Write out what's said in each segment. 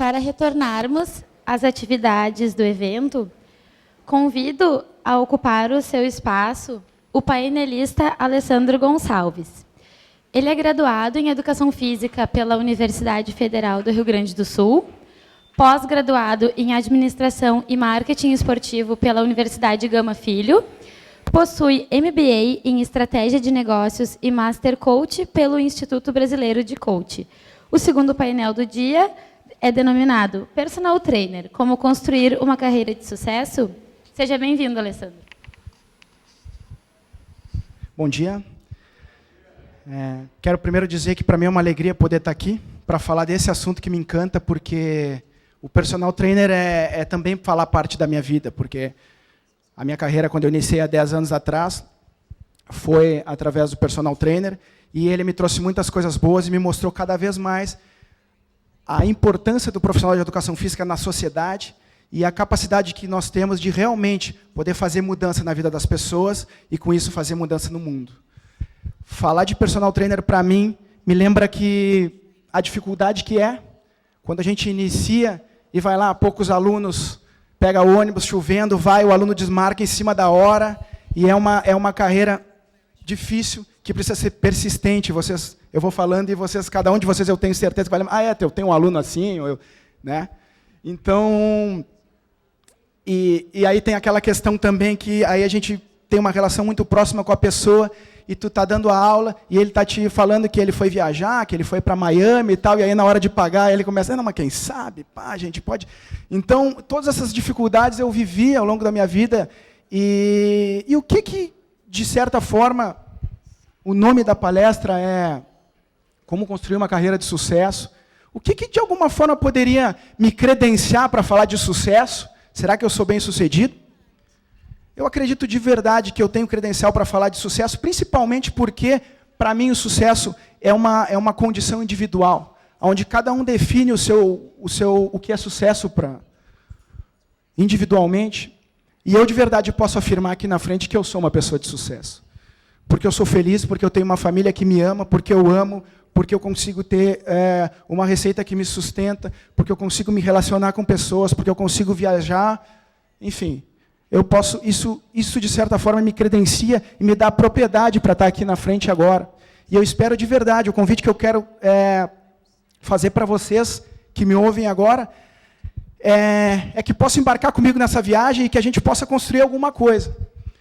Para retornarmos às atividades do evento, convido a ocupar o seu espaço o painelista Alessandro Gonçalves. Ele é graduado em Educação Física pela Universidade Federal do Rio Grande do Sul, pós-graduado em Administração e Marketing Esportivo pela Universidade Gama Filho, possui MBA em Estratégia de Negócios e Master Coach pelo Instituto Brasileiro de Coach. O segundo painel do dia é denominado Personal Trainer, como construir uma carreira de sucesso. Seja bem-vindo, Alessandro. Bom dia. Quero primeiro dizer que para mim é uma alegria poder estar aqui para falar desse assunto que me encanta, porque o personal trainer é também falar parte da minha vida, porque a minha carreira, quando eu iniciei há 10 anos atrás, foi através do personal trainer, e ele me trouxe muitas coisas boas e me mostrou cada vez mais a importância do profissional de educação física na sociedade e a capacidade que nós temos de realmente poder fazer mudança na vida das pessoas e, com isso, fazer mudança no mundo. Falar de personal trainer, para mim, me lembra que a dificuldade que é quando a gente inicia e vai lá, poucos alunos, pega o ônibus chovendo, vai, o aluno desmarca em cima da hora, e é uma carreira difícil, que precisa ser persistente. Eu vou falando e vocês, cada um de vocês, eu tenho certeza que vai lembrar, eu tenho um aluno assim, né? Então, e aí tem aquela questão também que aí a gente tem uma relação muito próxima com a pessoa, e tu está dando a aula, e ele está te falando que ele foi viajar, que ele foi para Miami e tal, e aí na hora de pagar, ele começa, não, mas quem sabe, pá, a gente pode... Então, todas essas dificuldades eu vivi ao longo da minha vida, e o que, de certa forma, o nome da palestra é Como Construir uma Carreira de Sucesso. O que de alguma forma poderia me credenciar para falar de sucesso? Será que eu sou bem-sucedido? Eu acredito de verdade que eu tenho credencial para falar de sucesso, principalmente porque, para mim, o sucesso é uma condição individual, onde cada um define o que é sucesso individualmente. E eu, de verdade, posso afirmar aqui na frente que eu sou uma pessoa de sucesso. Porque eu sou feliz, porque eu tenho uma família que me ama, porque eu amo, porque eu consigo ter uma receita que me sustenta, porque eu consigo me relacionar com pessoas, porque eu consigo viajar, enfim... Eu posso, isso de certa forma me credencia e me dá a propriedade para estar aqui na frente agora. E eu espero de verdade, o convite que eu quero fazer para vocês que me ouvem agora, é que possam embarcar comigo nessa viagem e que a gente possa construir alguma coisa.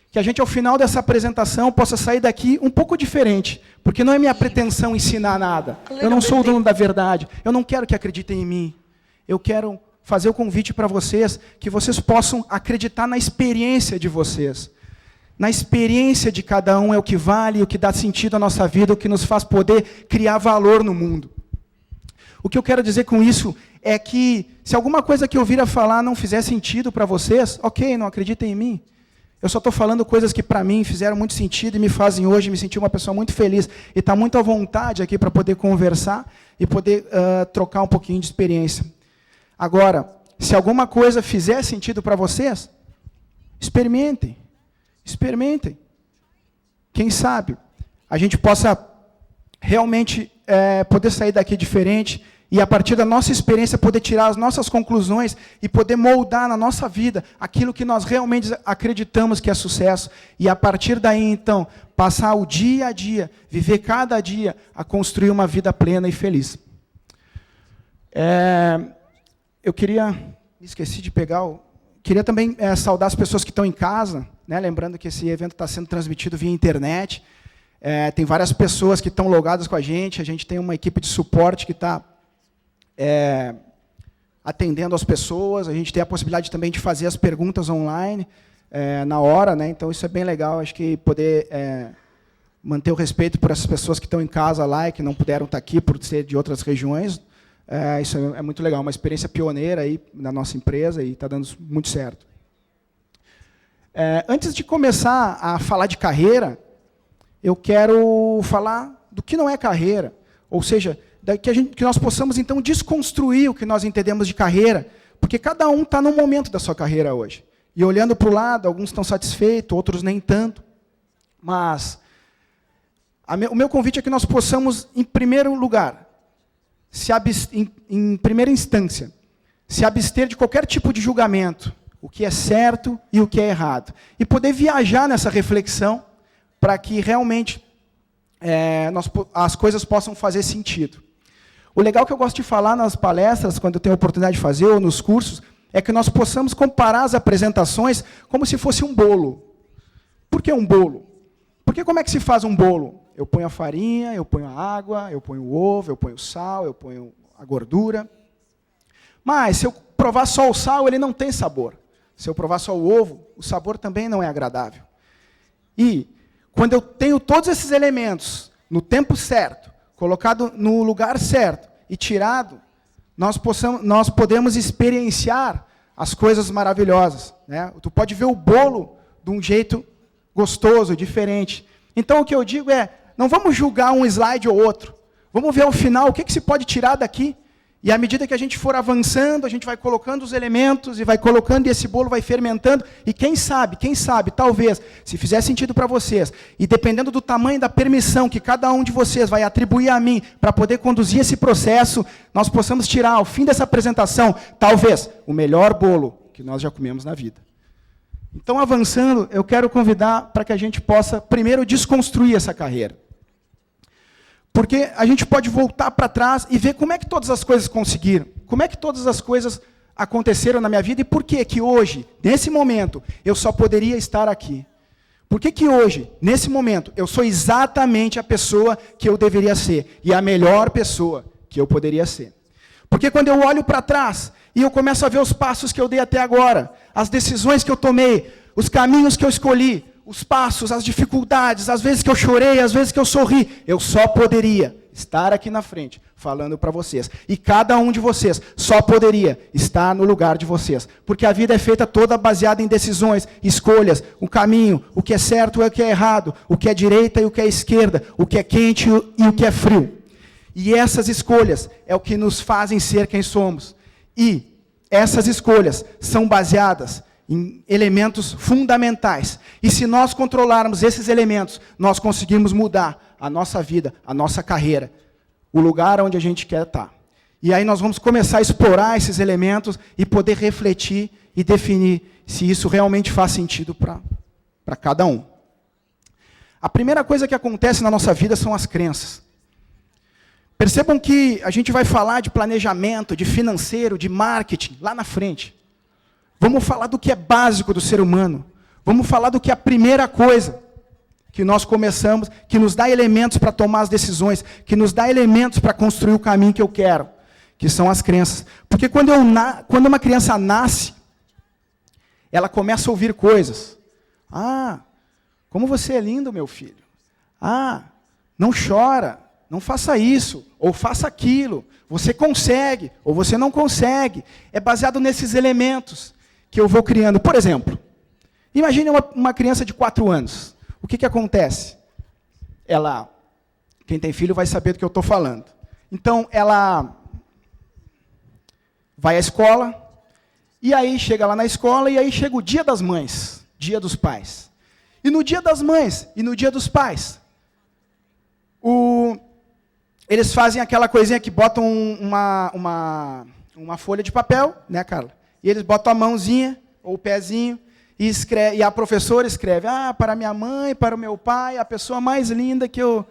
Que a gente, ao final dessa apresentação, possa sair daqui um pouco diferente. Porque não é minha pretensão ensinar nada. Eu não sou o dono da verdade. Eu não quero que acreditem em mim. Eu quero fazer o convite para vocês, que vocês possam acreditar na experiência de vocês. Na experiência de cada um é o que vale, o que dá sentido à nossa vida, o que nos faz poder criar valor no mundo. O que eu quero dizer com isso é que, se alguma coisa que eu vir a falar não fizer sentido para vocês, ok, não acreditem em mim. Eu só estou falando coisas que, para mim, fizeram muito sentido e me fazem hoje me sentir uma pessoa muito feliz e estar muito à vontade aqui para poder conversar e poder trocar um pouquinho de experiência. Agora, se alguma coisa fizer sentido para vocês, experimentem. Experimentem. Quem sabe a gente possa realmente poder sair daqui diferente e, a partir da nossa experiência, poder tirar as nossas conclusões e poder moldar na nossa vida aquilo que nós realmente acreditamos que é sucesso. E, a partir daí, então, passar o dia a dia, viver cada dia, a construir uma vida plena e feliz. Eu queria... Esqueci de pegar... Queria também saudar as pessoas que estão em casa, né? Lembrando que esse evento está sendo transmitido via internet. Tem várias pessoas que estão logadas com a gente tem uma equipe de suporte que está atendendo as pessoas, a gente tem a possibilidade também de fazer as perguntas online na hora, né? Então isso é bem legal, acho que poder manter o respeito por essas pessoas que estão em casa lá e que não puderam estar aqui por ser de outras regiões. Isso é muito legal, uma experiência pioneira aí na nossa empresa e está dando muito certo. Antes de começar a falar de carreira, eu quero falar do que não é carreira, ou seja, que nós possamos então desconstruir o que nós entendemos de carreira, porque cada um está num momento da sua carreira hoje. E olhando para o lado, alguns estão satisfeitos, outros nem tanto, mas o meu convite é que nós possamos, em primeiro lugar, em primeira instância, se abster de qualquer tipo de julgamento, o que é certo e o que é errado. E poder viajar nessa reflexão para que realmente as coisas possam fazer sentido. O legal que eu gosto de falar nas palestras, quando eu tenho a oportunidade de fazer, ou nos cursos, é que nós possamos comparar as apresentações como se fosse um bolo. Por que um bolo? Porque como é que se faz um bolo? Eu ponho a farinha, eu ponho a água, eu ponho o ovo, eu ponho o sal, eu ponho a gordura. Mas se eu provar só o sal, ele não tem sabor. Se eu provar só o ovo, o sabor também não é agradável. E quando eu tenho todos esses elementos no tempo certo, colocado no lugar certo e tirado, nós podemos experienciar as coisas maravilhosas, né? Tu pode ver o bolo de um jeito gostoso, diferente. Então o que eu digo é, não vamos julgar um slide ou outro. Vamos ver ao final o que se pode tirar daqui. E à medida que a gente for avançando, a gente vai colocando os elementos e vai colocando e esse bolo vai fermentando. E quem sabe, talvez, se fizer sentido para vocês, e dependendo do tamanho da permissão que cada um de vocês vai atribuir a mim para poder conduzir esse processo, nós possamos tirar, ao fim dessa apresentação, talvez, o melhor bolo que nós já comemos na vida. Então, avançando, eu quero convidar para que a gente possa, primeiro, desconstruir essa carreira. Porque a gente pode voltar para trás e ver como é que todas as coisas conseguiram, como é que todas as coisas aconteceram na minha vida e por que que hoje, nesse momento, eu só poderia estar aqui. Por que que hoje, nesse momento, eu sou exatamente a pessoa que eu deveria ser e a melhor pessoa que eu poderia ser. Porque quando eu olho para trás e eu começo a ver os passos que eu dei até agora, as decisões que eu tomei, os caminhos que eu escolhi, os passos, as dificuldades, as vezes que eu chorei, as vezes que eu sorri, eu só poderia estar aqui na frente, falando para vocês. E cada um de vocês só poderia estar no lugar de vocês. Porque a vida é feita toda baseada em decisões, escolhas, o caminho, o que é certo e o que é errado, o que é direita e o que é esquerda, o que é quente e o que é frio. E essas escolhas é o que nos fazem ser quem somos. E essas escolhas são baseadas em elementos fundamentais. E se nós controlarmos esses elementos, nós conseguimos mudar a nossa vida, a nossa carreira, o lugar onde a gente quer estar. E aí nós vamos começar a explorar esses elementos e poder refletir e definir se isso realmente faz sentido para cada um. A primeira coisa que acontece na nossa vida são as crenças. Percebam que a gente vai falar de planejamento, de financeiro, de marketing, lá na frente. Vamos falar do que é básico do ser humano. Vamos falar do que é a primeira coisa que nós começamos, que nos dá elementos para tomar as decisões, que nos dá elementos para construir o caminho que eu quero, que são as crenças. Porque quando uma criança nasce, ela começa a ouvir coisas. Ah, como você é lindo, meu filho. Ah, não chora, não faça isso, ou faça aquilo. Você consegue, ou você não consegue. É baseado nesses elementos que eu vou criando. Por exemplo, imagine uma criança de 4 anos. O que acontece? Quem tem filho vai saber do que eu estou falando. Então, ela vai à escola, e aí chega lá na escola, e aí chega o Dia das Mães, Dia dos Pais. E no Dia das Mães, e no Dia dos Pais, eles fazem aquela coisinha que botam uma folha de papel, né, Carla? E eles botam a mãozinha, ou o pezinho, e a professora escreve, para minha mãe, para o meu pai, a pessoa mais linda que eu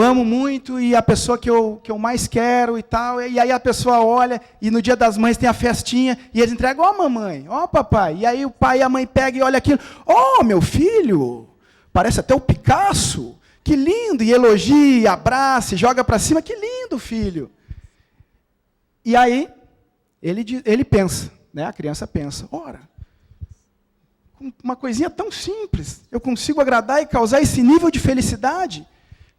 amo muito, e a pessoa que eu mais quero e tal. E aí a pessoa olha, e no Dia das Mães tem a festinha, e eles entregam, ó mamãe, ó papai. E aí o pai e a mãe pegam e olham aquilo, ó meu filho, parece até o Picasso, que lindo, e elogia, abraça, e joga para cima, que lindo, filho. E aí, ele pensa, né? A criança pensa, ora, com uma coisinha tão simples, eu consigo agradar e causar esse nível de felicidade?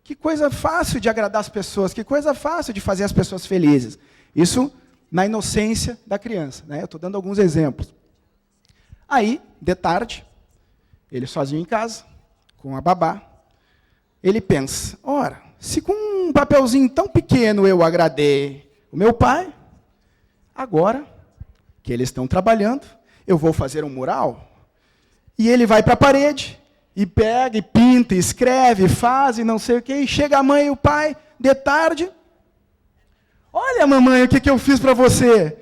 Que coisa fácil de agradar as pessoas, que coisa fácil de fazer as pessoas felizes. Isso na inocência da criança, né? Eu estou dando alguns exemplos. Aí, de tarde, ele sozinho em casa, com a babá, ele pensa, ora, se com um papelzinho tão pequeno eu agradei o meu pai, agora que eles estão trabalhando, eu vou fazer um mural. E ele vai para a parede, e pega, e pinta, e escreve, faz, e não sei o quê, e chega a mãe e o pai, de tarde, Olha, mamãe, o que eu fiz para você?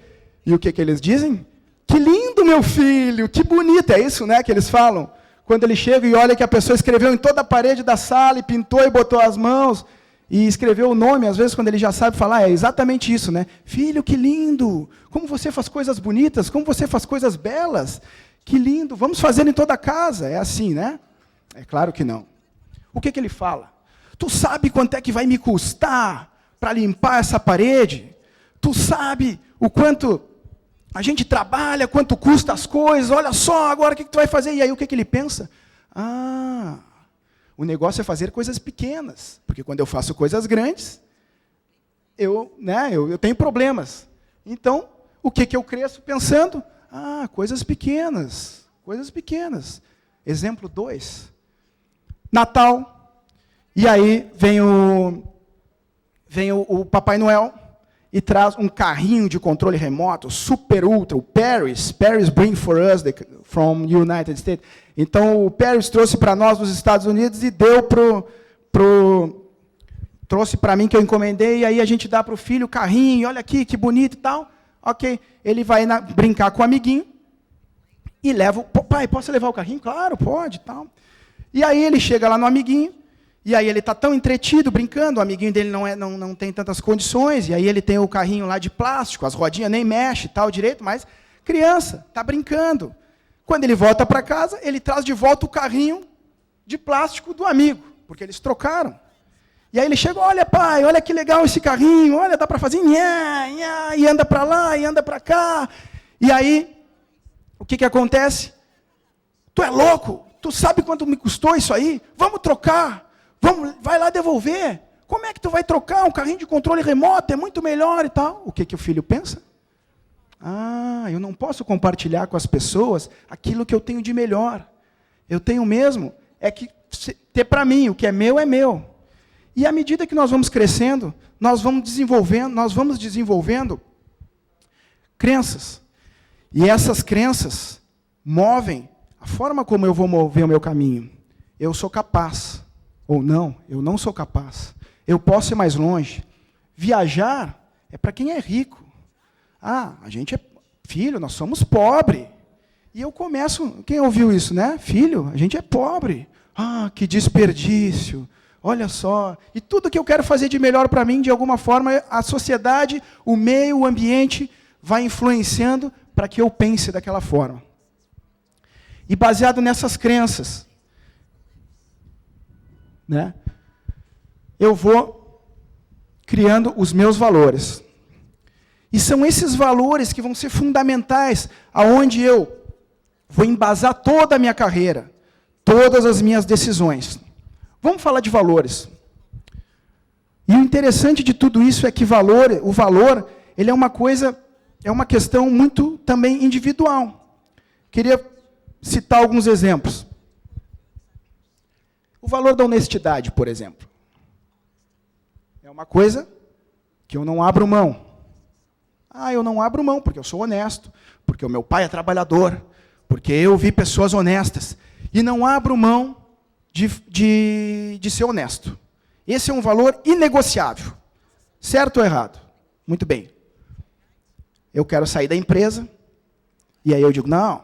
E o que eles dizem? Que lindo, meu filho, que bonito. É isso, né, que eles falam? Quando ele chega e olha que a pessoa escreveu em toda a parede da sala, e pintou e botou as mãos, e escreveu o nome, às vezes, quando ele já sabe falar, é exatamente isso, né? Filho, que lindo! Como você faz coisas bonitas, como você faz coisas belas. Que lindo, vamos fazer em toda a casa. É assim, né? É claro que não. O que ele fala? Tu sabe quanto é que vai me custar para limpar essa parede? Tu sabe o quanto a gente trabalha, quanto custa as coisas? Olha só, agora o que tu vai fazer? E aí o que ele pensa? Ah, o negócio é fazer coisas pequenas, porque quando eu faço coisas grandes, eu tenho problemas. Então, o que eu cresço pensando? Ah, coisas pequenas, coisas pequenas. Exemplo 2. Natal, e aí vem o Papai Noel e traz um carrinho de controle remoto, super ultra, o Paris bring for us from United States. Então, o Paris trouxe para nós dos Estados Unidos e deu trouxe para mim, que eu encomendei, e aí a gente dá para o filho o carrinho, olha aqui, que bonito e tal. Ok, ele vai brincar com o amiguinho e leva, pai, posso levar o carrinho? Claro, pode, tal. E aí ele chega lá no amiguinho, e aí ele está tão entretido, brincando, o amiguinho dele não tem tantas condições, e aí ele tem o carrinho lá de plástico, as rodinhas nem mexe, tal direito, mas criança, está brincando. Quando ele volta para casa, ele traz de volta o carrinho de plástico do amigo, porque eles trocaram. E aí ele chega, olha pai, olha que legal esse carrinho, olha, dá para fazer nha, nha, e anda para lá, e anda para cá. E aí, o que acontece? Tu é louco? Tu sabe quanto me custou isso aí? Vamos trocar. Vai lá devolver. Como é que tu vai trocar um carrinho de controle remoto? É muito melhor e tal. O que o filho pensa? Ah, eu não posso compartilhar com as pessoas aquilo que eu tenho de melhor. Eu tenho mesmo, é que ter para mim, o que é meu é meu. E à medida que nós vamos crescendo, nós vamos desenvolvendo crenças. E essas crenças movem a forma como eu vou mover o meu caminho. Eu sou capaz. Ou não, eu não sou capaz. Eu posso ir mais longe. Viajar é para quem é rico. Ah, a gente é filho, nós somos pobres. E eu começo, quem ouviu isso, né? Filho, a gente é pobre. Ah, que desperdício. Olha só. E tudo que eu quero fazer de melhor para mim, de alguma forma, a sociedade, o meio, o ambiente, vai influenciando para que eu pense daquela forma. E baseado nessas crenças, né, eu vou criando os meus valores. E são esses valores que vão ser fundamentais, aonde eu vou embasar toda a minha carreira, todas as minhas decisões. Vamos falar de valores. E o interessante de tudo isso é que o valor, ele é uma questão muito também individual. Queria citar alguns exemplos. O valor da honestidade, por exemplo. É uma coisa que eu não abro mão. Ah, eu não abro mão porque eu sou honesto, porque o meu pai é trabalhador, porque eu vi pessoas honestas. E não abro mão de ser honesto. Esse é um valor inegociável. Certo ou errado? Muito bem. Eu quero sair da empresa, e aí eu digo, não,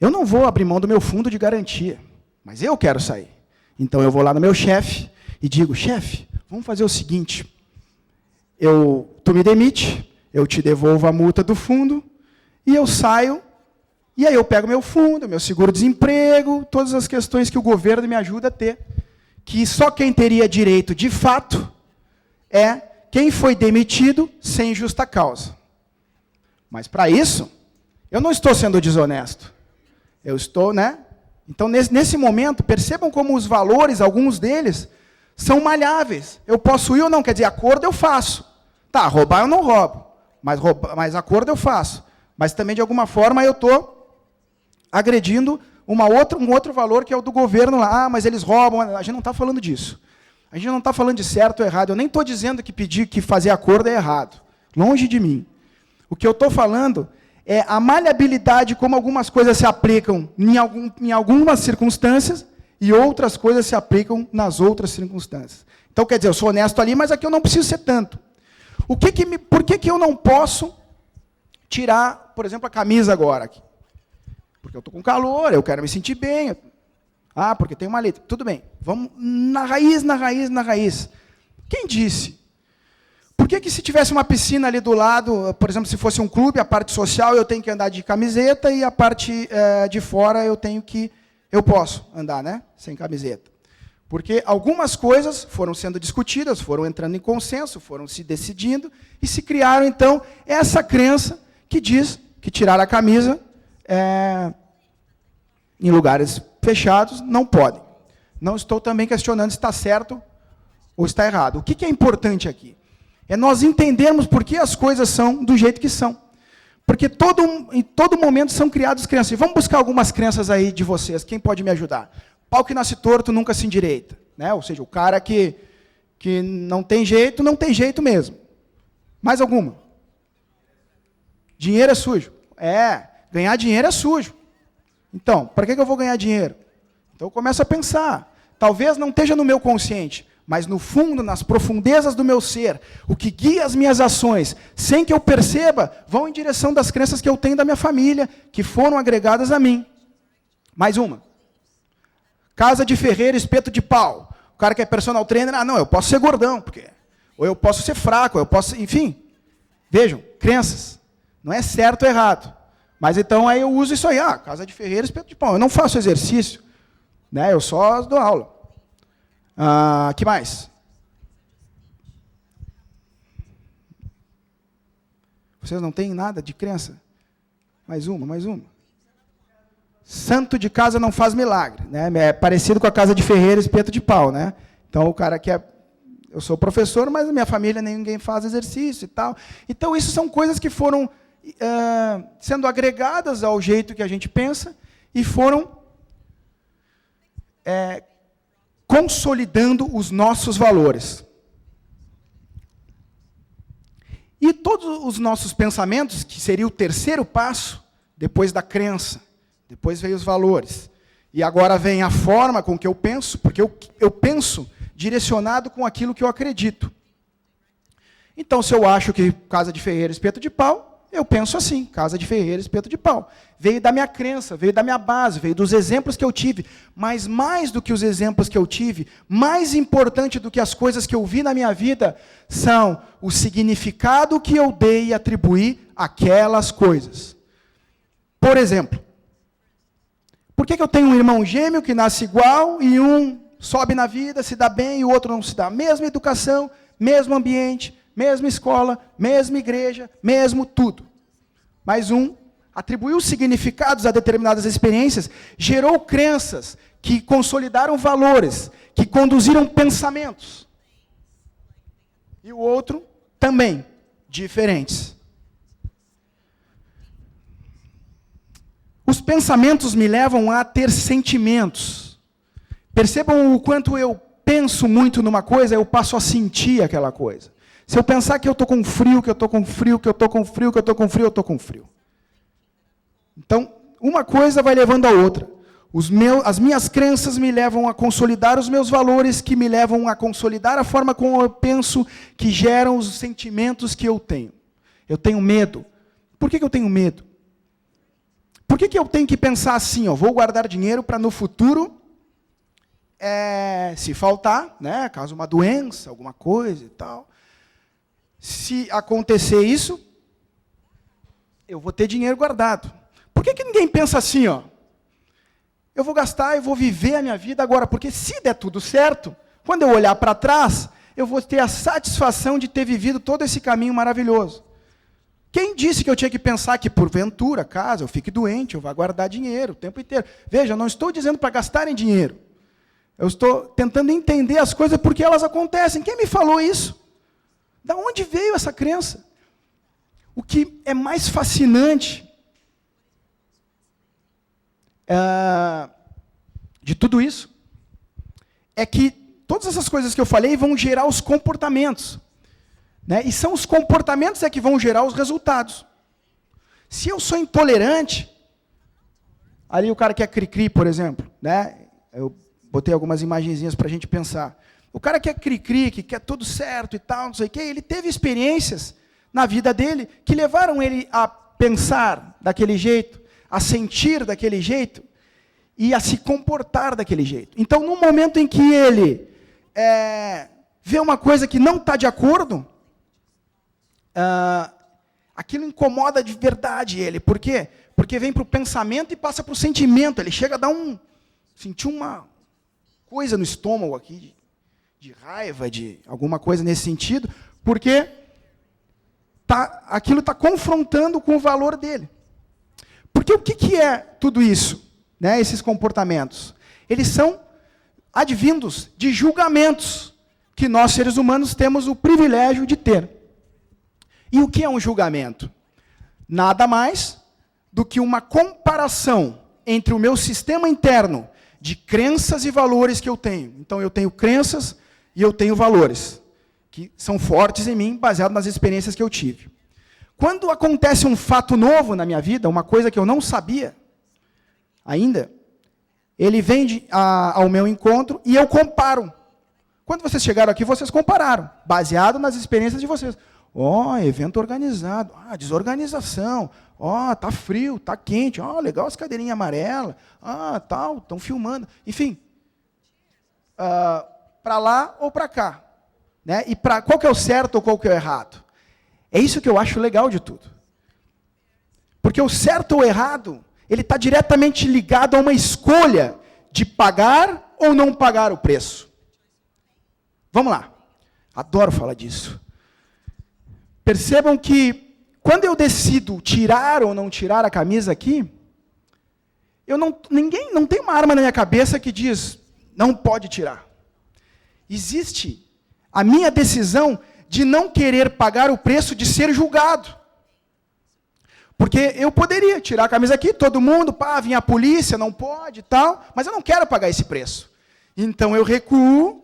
eu não vou abrir mão do meu fundo de garantia, mas eu quero sair. Então eu vou lá no meu chefe e digo, chefe, vamos fazer o seguinte, tu me demite, eu te devolvo a multa do fundo, e eu saio, e aí eu pego meu fundo, meu seguro-desemprego, todas as questões que o governo me ajuda a ter, que só quem teria direito de fato é quem foi demitido sem justa causa. Mas para isso, eu não estou sendo desonesto. Eu estou, né? Então, nesse momento, percebam como os valores, alguns deles, são malháveis. Eu posso ir ou não, quer dizer, acordo eu faço. Tá, roubar eu não roubo, mas acordo eu faço. Mas também, de alguma forma, eu estou agredindo um outro valor que é o do governo lá. Ah, mas eles roubam. A gente não está falando disso. A gente não está falando de certo ou errado. Eu nem estou dizendo que fazer acordo é errado. Longe de mim. O que eu estou falando é a maleabilidade, como algumas coisas se aplicam em algumas circunstâncias e outras coisas se aplicam nas outras circunstâncias. Então, quer dizer, eu sou honesto ali, mas aqui eu não preciso ser tanto. Por que eu não posso tirar, por exemplo, a camisa agora? Aqui? Porque eu estou com calor, eu quero me sentir bem. Ah, porque tem uma letra. Tudo bem. Vamos na raiz. Quem disse? Por que se tivesse uma piscina ali do lado, por exemplo, se fosse um clube, a parte social eu tenho que andar de camiseta e a parte de fora eu posso andar, né? Sem camiseta. Porque algumas coisas foram sendo discutidas, foram entrando em consenso, foram se decidindo e se criaram, então, essa crença que diz que tirar a camisa em lugares fechados não podem. Não estou também questionando se está certo ou está errado. O que é importante aqui? É nós entendermos por que as coisas são do jeito que são. Porque em todo momento são criadas crenças. E vamos buscar algumas crenças aí de vocês. Quem pode me ajudar? Pau que nasce torto nunca se endireita. Né? Ou seja, o cara que não tem jeito mesmo. Mais alguma? Dinheiro é sujo. Ganhar dinheiro é sujo. Então, para que eu vou ganhar dinheiro? Então eu começo a pensar. Talvez não esteja no meu consciente, mas no fundo, nas profundezas do meu ser, o que guia as minhas ações, sem que eu perceba, vão em direção das crenças que eu tenho da minha família, que foram agregadas a mim. Mais uma. Casa de ferreiro, espeto de pau. O cara que é personal trainer, não, eu posso ser gordão, ou eu posso ser fraco, enfim. Vejam, crenças. Não é certo ou errado. Mas então aí eu uso isso aí, casa de ferreiro, espeto de pau. Eu não faço exercício, né? Eu só dou aula. Que mais? Vocês não têm nada de crença? Mais uma. Santo de casa não faz milagre, né? É parecido com a casa de ferreiro, espeto de pau, né? Então o cara que eu sou professor, mas a minha família ninguém faz exercício e tal. Então isso são coisas que foram sendo agregadas ao jeito que a gente pensa e foram consolidando os nossos valores. E todos os nossos pensamentos, que seria o terceiro passo, depois da crença, depois veio os valores, e agora vem a forma com que eu penso, porque eu penso direcionado com aquilo que eu acredito. Então, se eu acho que casa de ferreiro, espeto de pau, eu penso assim, casa de ferreiro, espeto de pau. Veio da minha crença, veio da minha base, veio dos exemplos que eu tive. Mas mais do que os exemplos que eu tive, mais importante do que as coisas que eu vi na minha vida, são o significado que eu dei e atribuí àquelas coisas. Por exemplo, por que eu tenho um irmão gêmeo que nasce igual e um sobe na vida, se dá bem e o outro não se dá? Mesma educação, mesmo ambiente, mesma escola, mesma igreja, mesmo tudo. Mas um atribuiu significados a determinadas experiências, gerou crenças que consolidaram valores, que conduziram pensamentos. E o outro também, diferentes. Os pensamentos me levam a ter sentimentos. Percebam o quanto eu penso muito numa coisa, eu passo a sentir aquela coisa. Se eu pensar que eu estou com frio, que eu estou com frio, que eu estou com frio, que eu estou com frio, eu estou com frio. Então, uma coisa vai levando a outra. As minhas crenças me levam a consolidar os meus valores, que me levam a consolidar a forma como eu penso, que geram os sentimentos que eu tenho. Eu tenho medo. Por que eu tenho medo? Por que eu tenho que pensar assim, vou guardar dinheiro para no futuro, se faltar, né, caso uma doença, alguma coisa e tal. Se acontecer isso, eu vou ter dinheiro guardado. Por que ninguém pensa assim, eu vou gastar, eu vou viver a minha vida agora, porque se der tudo certo, quando eu olhar para trás, eu vou ter a satisfação de ter vivido todo esse caminho maravilhoso. Quem disse que eu tinha que pensar que, porventura, caso eu fique doente, eu vou guardar dinheiro o tempo inteiro? Veja, eu não estou dizendo para gastarem dinheiro. Eu estou tentando entender as coisas porque elas acontecem. Quem me falou isso? Da onde veio essa crença? O que é mais fascinante de tudo isso é que todas essas coisas que eu falei vão gerar os comportamentos. Né? E são os comportamentos que vão gerar os resultados. Se eu sou intolerante, ali o cara que é cri-cri, por exemplo, né? Eu botei algumas imagenzinhas para a gente pensar. O cara que é cri-cri, que quer tudo certo e tal, não sei o quê, ele teve experiências na vida dele que levaram ele a pensar daquele jeito, a sentir daquele jeito e a se comportar daquele jeito. Então, no momento em que ele vê uma coisa que não está de acordo, aquilo incomoda de verdade ele. Por quê? Porque vem para o pensamento e passa para o sentimento. Ele chega a dar sentir uma coisa no estômago aqui, de raiva, de alguma coisa nesse sentido, porque aquilo está confrontando com o valor dele. Porque o que é tudo isso, né, esses comportamentos? Eles são advindos de julgamentos que nós, seres humanos, temos o privilégio de ter. E o que é um julgamento? Nada mais do que uma comparação entre o meu sistema interno de crenças e valores que eu tenho. Então, eu tenho crenças e eu tenho valores, que são fortes em mim, baseados nas experiências que eu tive. Quando acontece um fato novo na minha vida, uma coisa que eu não sabia ainda, ele vem ao meu encontro e eu comparo. Quando vocês chegaram aqui, vocês compararam, baseado nas experiências de vocês. Evento organizado, desorganização, tá frio, tá quente, legal as cadeirinhas amarelas, tal, estão filmando, enfim, para lá ou para cá, né? E qual que é o certo ou qual que é o errado? É isso que eu acho legal de tudo. Porque o certo ou o errado, ele está diretamente ligado a uma escolha de pagar ou não pagar o preço. Vamos lá, adoro falar disso. Percebam que, quando eu decido tirar ou não tirar a camisa aqui, ninguém não tem uma arma na minha cabeça que diz, não pode tirar. Existe a minha decisão de não querer pagar o preço de ser julgado. Porque eu poderia tirar a camisa aqui, todo mundo, vinha a polícia, não pode e tal, mas eu não quero pagar esse preço. Então eu recuo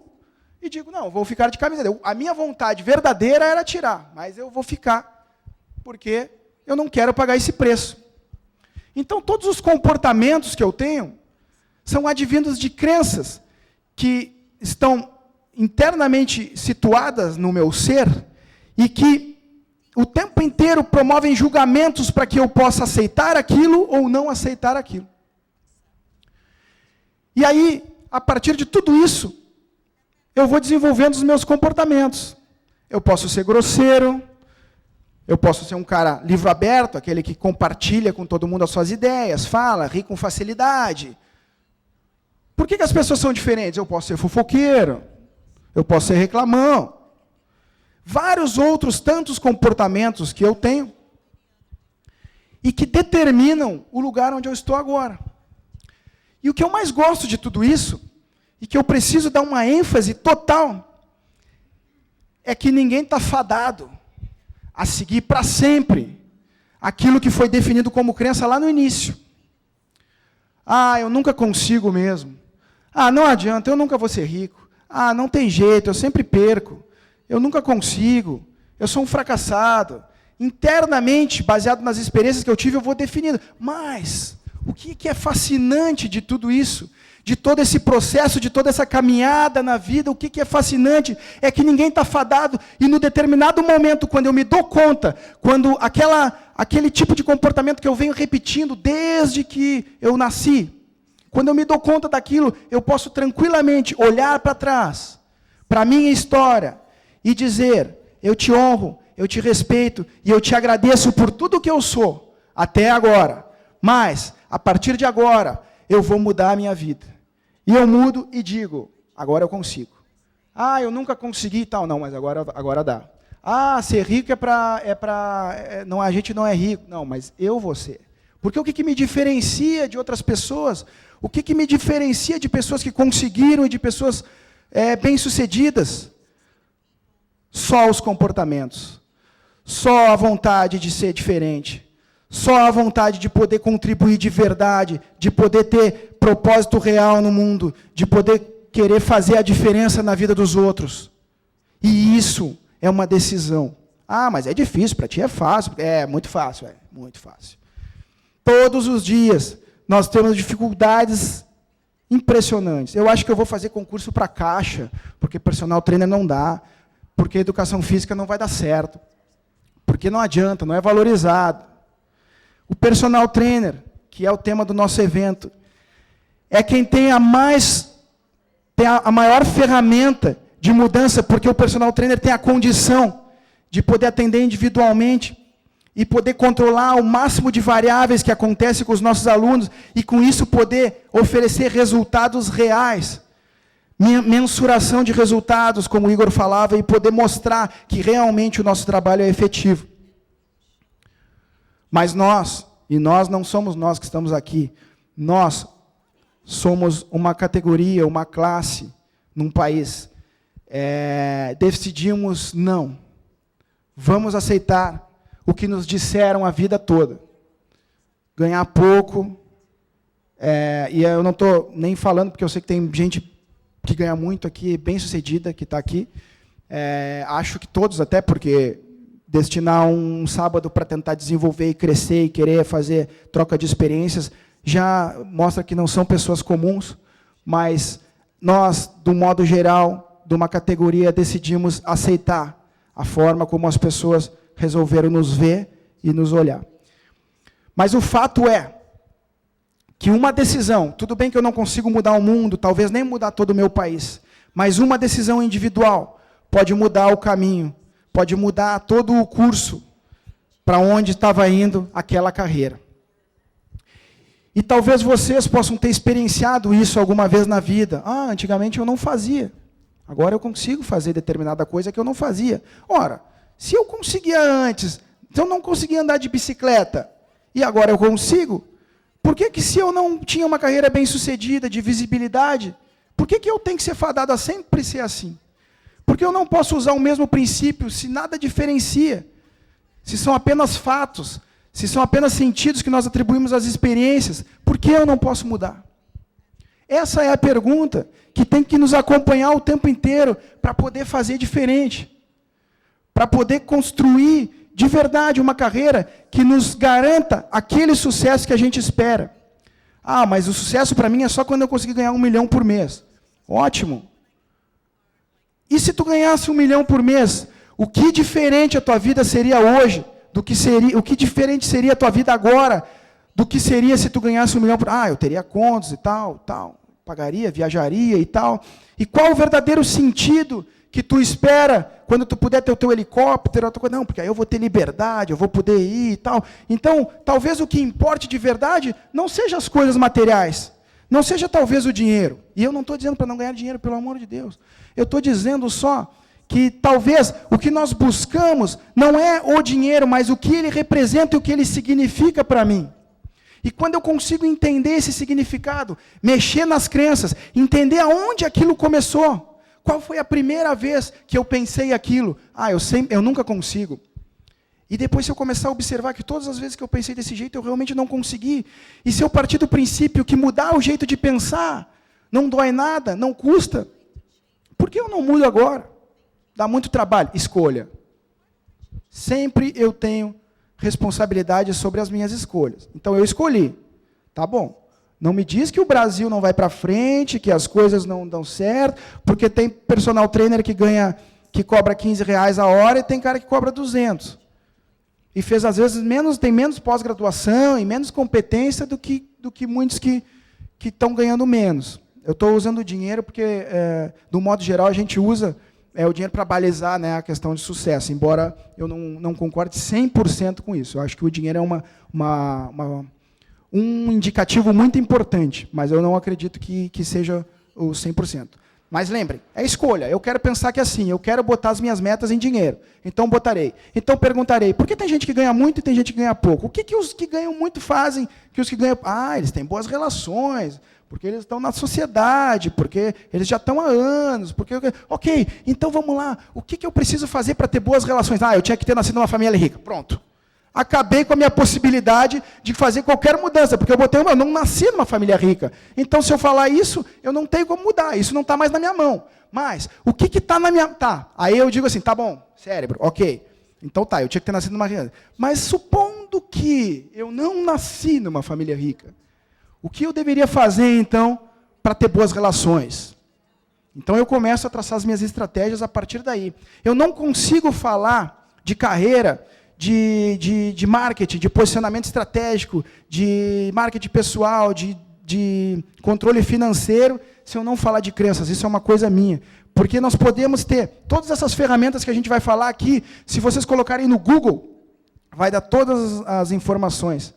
e digo, não, vou ficar de camisa. A minha vontade verdadeira era tirar, mas eu vou ficar, porque eu não quero pagar esse preço. Então, todos os comportamentos que eu tenho são advindos de crenças que estão internamente situadas no meu ser e que o tempo inteiro promovem julgamentos para que eu possa aceitar aquilo ou não aceitar aquilo. E aí, a partir de tudo isso, eu vou desenvolvendo os meus comportamentos. Eu posso ser grosseiro, eu posso ser um cara livro aberto, aquele que compartilha com todo mundo as suas ideias, fala, ri com facilidade. Por que as pessoas são diferentes? Eu posso ser fofoqueiro, eu posso ser reclamão. Vários outros tantos comportamentos que eu tenho e que determinam o lugar onde eu estou agora. E o que eu mais gosto de tudo isso, e que eu preciso dar uma ênfase total, é que ninguém está fadado a seguir para sempre aquilo que foi definido como crença lá no início. Eu nunca consigo mesmo. Não adianta, eu nunca vou ser rico. Não tem jeito, eu sempre perco. Eu nunca consigo. Eu sou um fracassado. Internamente, baseado nas experiências que eu tive, eu vou definindo. Mas o que é fascinante de tudo isso? De todo esse processo, de toda essa caminhada na vida, o que é fascinante é que ninguém está fadado, e no determinado momento, quando eu me dou conta, quando aquele tipo de comportamento que eu venho repetindo desde que eu nasci, quando eu me dou conta daquilo, eu posso tranquilamente olhar para trás, para a minha história, e dizer, eu te honro, eu te respeito, e eu te agradeço por tudo que eu sou, até agora, mas, a partir de agora, eu vou mudar a minha vida. E eu mudo e digo, agora eu consigo. Eu nunca consegui e tal. Não, mas agora dá. Ser rico não, a gente não é rico. Não, mas eu vou ser. Porque o que me diferencia de outras pessoas? O que me diferencia de pessoas que conseguiram e de pessoas bem-sucedidas? Só os comportamentos. Só a vontade de ser diferente. Só a vontade de poder contribuir de verdade, de poder ter propósito real no mundo, de poder querer fazer a diferença na vida dos outros. E isso é uma decisão. Mas é difícil, para ti é fácil. Muito fácil, muito fácil. Todos os dias nós temos dificuldades impressionantes. Eu acho que eu vou fazer concurso para Caixa, porque personal trainer não dá, porque educação física não vai dar certo, porque não adianta, não é valorizado. O personal trainer, que é o tema do nosso evento, é quem tem a maior ferramenta de mudança, porque o personal trainer tem a condição de poder atender individualmente e poder controlar o máximo de variáveis que acontecem com os nossos alunos e, com isso, poder oferecer resultados reais, mensuração de resultados, como o Igor falava, e poder mostrar que realmente o nosso trabalho é efetivo. Mas nós não somos nós que estamos aqui, nós somos uma categoria, uma classe, num país. Decidimos não. Vamos aceitar o que nos disseram a vida toda. Ganhar pouco, e eu não estou nem falando, porque eu sei que tem gente que ganha muito aqui, bem sucedida, que está aqui. Acho que todos, até porque destinar um sábado para tentar desenvolver e crescer e querer fazer troca de experiências, já mostra que não são pessoas comuns, mas nós, do modo geral, de uma categoria, decidimos aceitar a forma como as pessoas resolveram nos ver e nos olhar. Mas o fato é que uma decisão, tudo bem que eu não consigo mudar o mundo, talvez nem mudar todo o meu país, mas uma decisão individual pode mudar o caminho, pode mudar todo o curso para onde estava indo aquela carreira. E talvez vocês possam ter experienciado isso alguma vez na vida. Antigamente eu não fazia. Agora eu consigo fazer determinada coisa que eu não fazia. Ora, se eu conseguia antes, se eu não conseguia andar de bicicleta, e agora eu consigo, por que se eu não tinha uma carreira bem-sucedida, de visibilidade, por que eu tenho que ser fadado a sempre ser assim? Porque eu não posso usar o mesmo princípio se nada diferencia, se são apenas fatos, se são apenas sentidos que nós atribuímos às experiências, por que eu não posso mudar? Essa é a pergunta que tem que nos acompanhar o tempo inteiro para poder fazer diferente, para poder construir de verdade uma carreira que nos garanta aquele sucesso que a gente espera. Mas o sucesso para mim é só quando eu conseguir ganhar 1 milhão por mês. Ótimo. E se tu ganhasse 1 milhão por mês, o que diferente a tua vida seria hoje? O que diferente seria a tua vida agora do que seria se tu ganhasse 1 milhão por... eu teria contas e tal, pagaria, viajaria e tal. E qual o verdadeiro sentido que tu espera quando tu puder ter o teu helicóptero? Não, porque aí eu vou ter liberdade, eu vou poder ir e tal. Então, talvez o que importe de verdade não seja as coisas materiais, não seja talvez o dinheiro. E eu não estou dizendo para não ganhar dinheiro, pelo amor de Deus. Eu estou dizendo só que talvez o que nós buscamos não é o dinheiro, mas o que ele representa e o que ele significa para mim. E quando eu consigo entender esse significado, mexer nas crenças, entender aonde aquilo começou, qual foi a primeira vez que eu pensei aquilo? Eu nunca consigo. E depois, se eu começar a observar que todas as vezes que eu pensei desse jeito, eu realmente não consegui. E se eu partir do princípio que mudar o jeito de pensar não dói nada, não custa, por que eu não mudo agora? Dá muito trabalho. Escolha. Sempre eu tenho responsabilidade sobre as minhas escolhas. Então, eu escolhi. Tá bom. Não me diz que o Brasil não vai para frente, que as coisas não dão certo, porque tem personal trainer que cobra R$15 a hora e tem cara que cobra 200. E fez, às vezes, tem menos pós-graduação e menos competência do que muitos que estão ganhando menos. Eu estou usando o dinheiro porque, do modo geral, a gente usa o dinheiro para balizar, né, a questão de sucesso, embora eu não concorde 100% com isso. Eu acho que o dinheiro é um indicativo muito importante, mas eu não acredito que seja o 100%. Mas lembrem, é escolha. Eu quero pensar que assim, eu quero botar as minhas metas em dinheiro. Então botarei. Então perguntarei, por que tem gente que ganha muito e tem gente que ganha pouco? O que os que ganham muito fazem que os que ganham... eles têm boas relações, porque eles estão na sociedade, porque eles já estão há anos, porque... Ok, então vamos lá. O que eu preciso fazer para ter boas relações? Eu tinha que ter nascido numa família rica. Pronto. Acabei com a minha possibilidade de fazer qualquer mudança, porque eu não nasci numa família rica. Então, se eu falar isso, eu não tenho como mudar. Isso não está mais na minha mão. Mas, o que está na minha... Aí eu digo assim, tá bom, cérebro, ok. Então eu tinha que ter nascido numa rica. Mas, supondo que eu não nasci numa família rica, o que eu deveria fazer, então, para ter boas relações. Então eu começo a traçar as minhas estratégias a partir daí. Eu não consigo falar de carreira, de marketing, de posicionamento estratégico, de marketing pessoal, de controle financeiro, se eu não falar de crenças. Isso é uma coisa minha. Porque nós podemos ter todas essas ferramentas que a gente vai falar aqui, se vocês colocarem no Google, vai dar todas as informações.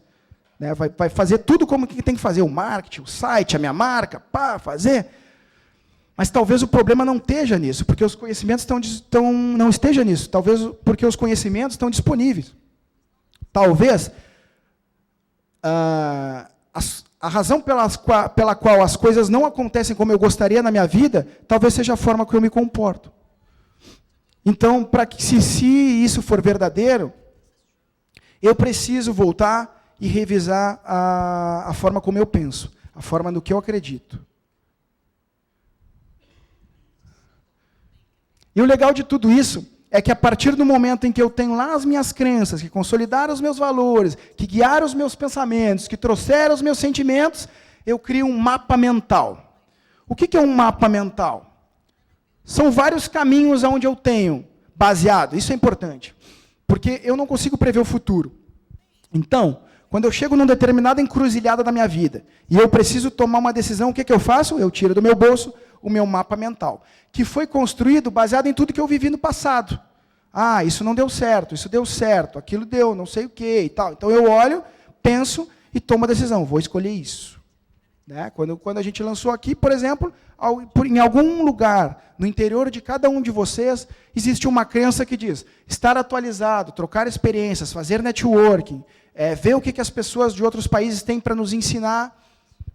Né? Vai fazer tudo como que tem que fazer, o marketing, o site, a minha marca, fazer. Mas talvez o problema não esteja nisso, porque os conhecimentos não esteja nisso. Talvez porque os conhecimentos estão disponíveis. Talvez a razão pela qual as coisas não acontecem como eu gostaria na minha vida, talvez seja a forma que eu me comporto. Então, se isso for verdadeiro, eu preciso voltar e revisar a forma como eu penso, a forma no que eu acredito. E o legal de tudo isso é que a partir do momento em que eu tenho lá as minhas crenças, que consolidaram os meus valores, que guiaram os meus pensamentos, que trouxeram os meus sentimentos, eu crio um mapa mental. O que é um mapa mental? São vários caminhos onde eu tenho baseado. Isso é importante, porque eu não consigo prever o futuro. Então, quando eu chego numa determinada encruzilhada da minha vida e eu preciso tomar uma decisão, o que eu faço? Eu tiro do meu bolso o meu mapa mental, que foi construído baseado em tudo que eu vivi no passado. Ah, isso não deu certo, isso deu certo, aquilo deu, não sei o quê e tal. Então eu olho, penso e tomo a decisão, vou escolher isso. Né? Quando a gente lançou aqui, por exemplo, em algum lugar, no interior de cada um de vocês, existe uma crença que diz, estar atualizado, trocar experiências, fazer networking, ver o que as pessoas de outros países têm para nos ensinar,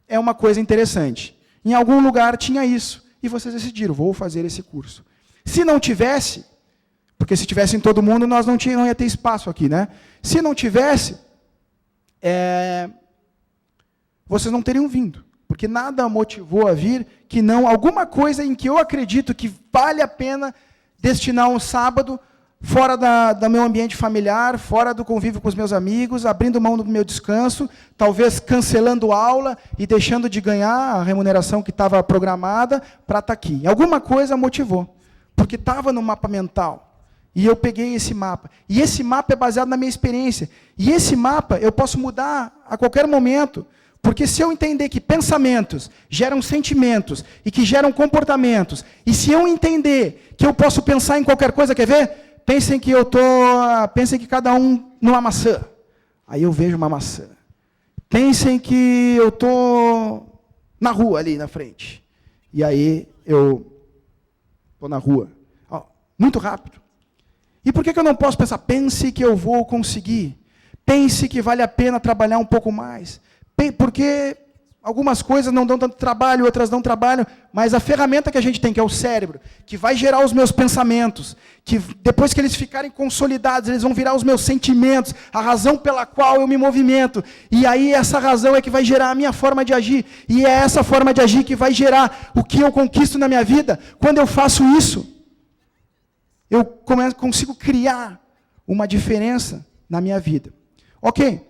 é uma coisa interessante. Em algum lugar tinha isso, e vocês decidiram, vou fazer esse curso. Se não tivesse, porque se tivesse em todo mundo, nós não ia ter espaço aqui, né? Se não tivesse, vocês não teriam vindo, porque nada motivou a vir que não alguma coisa em que eu acredito que vale a pena destinar um sábado fora do meu ambiente familiar, fora do convívio com os meus amigos, abrindo mão do meu descanso, talvez cancelando aula e deixando de ganhar a remuneração que estava programada para estar aqui. Alguma coisa motivou, porque estava no mapa mental. E eu peguei esse mapa. E esse mapa é baseado na minha experiência. E esse mapa eu posso mudar a qualquer momento. Porque se eu entender que pensamentos geram sentimentos e que geram comportamentos, e se eu entender que eu posso pensar em qualquer coisa, quer ver? Pensem que cada um numa maçã. Aí eu vejo uma maçã. Pensem que eu estou na rua ali na frente. E aí eu estou na rua. Muito rápido. E por que eu não posso pensar? Pense que eu vou conseguir. Pense que vale a pena trabalhar um pouco mais. Porque algumas coisas não dão tanto trabalho, outras dão trabalho, mas a ferramenta que a gente tem, que é o cérebro, que vai gerar os meus pensamentos, que depois que eles ficarem consolidados, eles vão virar os meus sentimentos, a razão pela qual eu me movimento. E aí essa razão é que vai gerar a minha forma de agir. E é essa forma de agir que vai gerar o que eu conquisto na minha vida. Quando eu faço isso, eu consigo criar uma diferença na minha vida. Ok,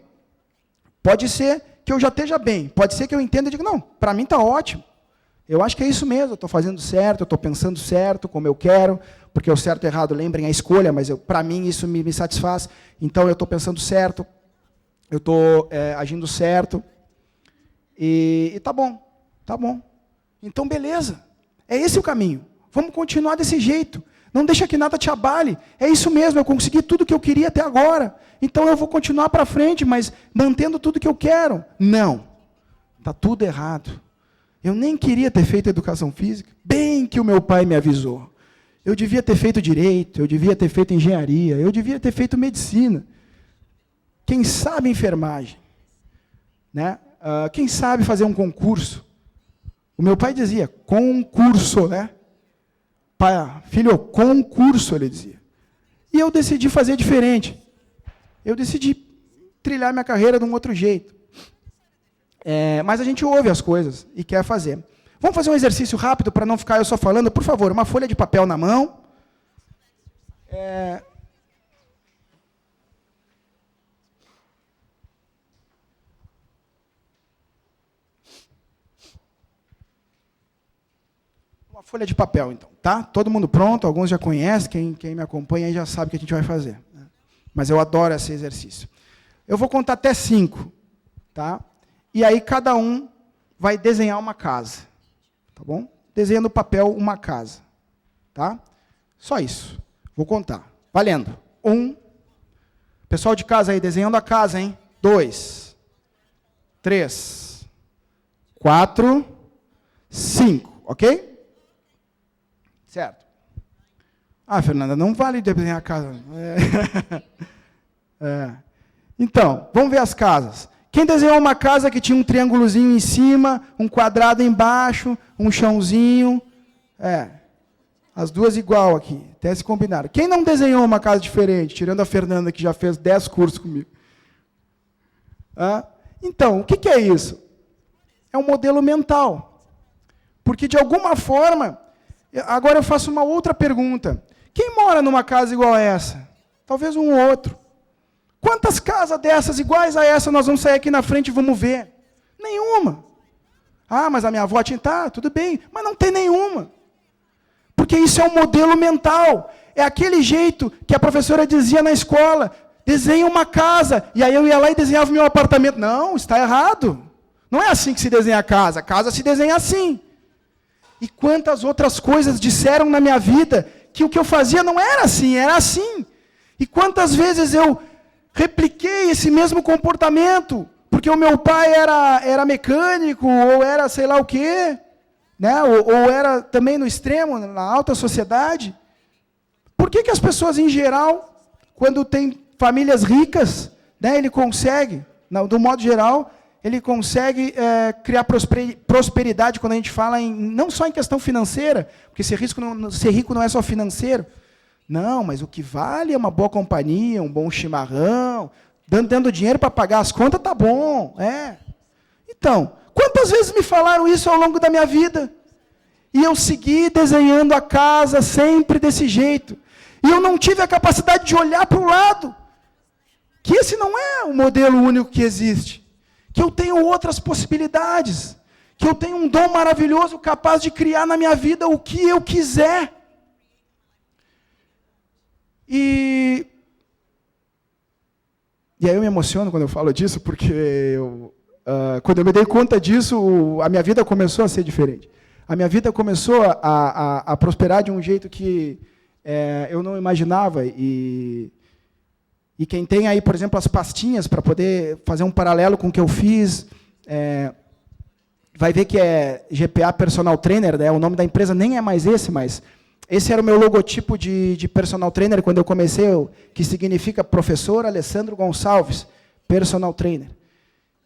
pode ser que eu já esteja bem, pode ser que eu entenda e diga, não, para mim está ótimo. Eu acho que é isso mesmo, eu estou fazendo certo, eu estou pensando certo, como eu quero, porque o certo e errado, lembrem a escolha, mas para mim isso me satisfaz, então eu estou pensando certo, eu estou agindo certo, e tá bom, tá bom. Então beleza, é esse o caminho, vamos continuar desse jeito. Não deixa que nada te abale. É isso mesmo, eu consegui tudo que eu queria até agora. Então eu vou continuar para frente, mas mantendo tudo que eu quero. Não. Está tudo errado. Eu nem queria ter feito educação física. Bem que o meu pai me avisou. Eu devia ter feito direito, eu devia ter feito engenharia, eu devia ter feito medicina. Quem sabe enfermagem. Né? Quem sabe fazer um concurso. O meu pai dizia, concurso, né? Pai, filho, concurso, ele dizia. E eu decidi fazer diferente. Eu decidi trilhar minha carreira de um outro jeito. Mas a gente ouve as coisas e quer fazer. Vamos fazer um exercício rápido para não ficar eu só falando? Por favor, uma folha de papel na mão. folha de papel, então, tá? Todo mundo pronto, alguns já conhecem, quem me acompanha aí já sabe o que a gente vai fazer. Né? Mas eu adoro esse exercício. Eu vou contar até 5, tá? E aí cada um vai desenhar uma casa, tá bom? Desenha no papel uma casa, tá? Só isso. Vou contar. Valendo. 1. Pessoal de casa aí, desenhando a casa, hein? 2. 3. 4. 5, ok? Certo. Ah, Fernanda, não vale desenhar a casa. Então, vamos ver as casas. Quem desenhou uma casa que tinha um triângulozinho em cima, um quadrado embaixo, um chãozinho? As duas igual aqui, até se combinaram. Quem não desenhou uma casa diferente, tirando a Fernanda, que já fez 10 cursos comigo? Então, o que é isso? É um modelo mental. Porque, de alguma forma, agora eu faço uma outra pergunta. Quem mora numa casa igual a essa? Talvez um ou outro. Quantas casas dessas iguais a essa nós vamos sair aqui na frente e vamos ver? Nenhuma. Ah, mas a minha avó tinha, tá, tudo bem, mas não tem nenhuma. Porque isso é um modelo mental. É aquele jeito que a professora dizia na escola, desenha uma casa, e aí eu ia lá e desenhava o meu apartamento. Não, está errado. Não é assim que se desenha a casa se desenha assim. E quantas outras coisas disseram na minha vida que o que eu fazia não era assim, era assim. E quantas vezes eu repliquei esse mesmo comportamento, porque o meu pai era mecânico, ou era sei lá o quê, né? ou era também no extremo, na alta sociedade. Por que as pessoas, em geral, quando tem famílias ricas, né, ele consegue, do modo geral, ele consegue criar prosperidade quando a gente fala não só em questão financeira, porque ser rico não é só financeiro. Não, mas o que vale é uma boa companhia, um bom chimarrão, dando dinheiro para pagar as contas, tá bom. Então, quantas vezes me falaram isso ao longo da minha vida? E eu segui desenhando a casa sempre desse jeito. E eu não tive a capacidade de olhar para o lado. Que esse não é o modelo único que existe. Que eu tenho outras possibilidades, que eu tenho um dom maravilhoso capaz de criar na minha vida o que eu quiser. E aí eu me emociono quando eu falo disso, porque quando eu me dei conta disso, a minha vida começou a ser diferente. A minha vida começou a prosperar de um jeito que eu não imaginava. E quem tem aí, por exemplo, as pastinhas para poder fazer um paralelo com o que eu fiz, vai ver que é GPA Personal Trainer, né? O nome da empresa nem é mais esse, mas esse era o meu logotipo de Personal Trainer quando eu comecei, que significa Professor Alessandro Gonçalves, Personal Trainer.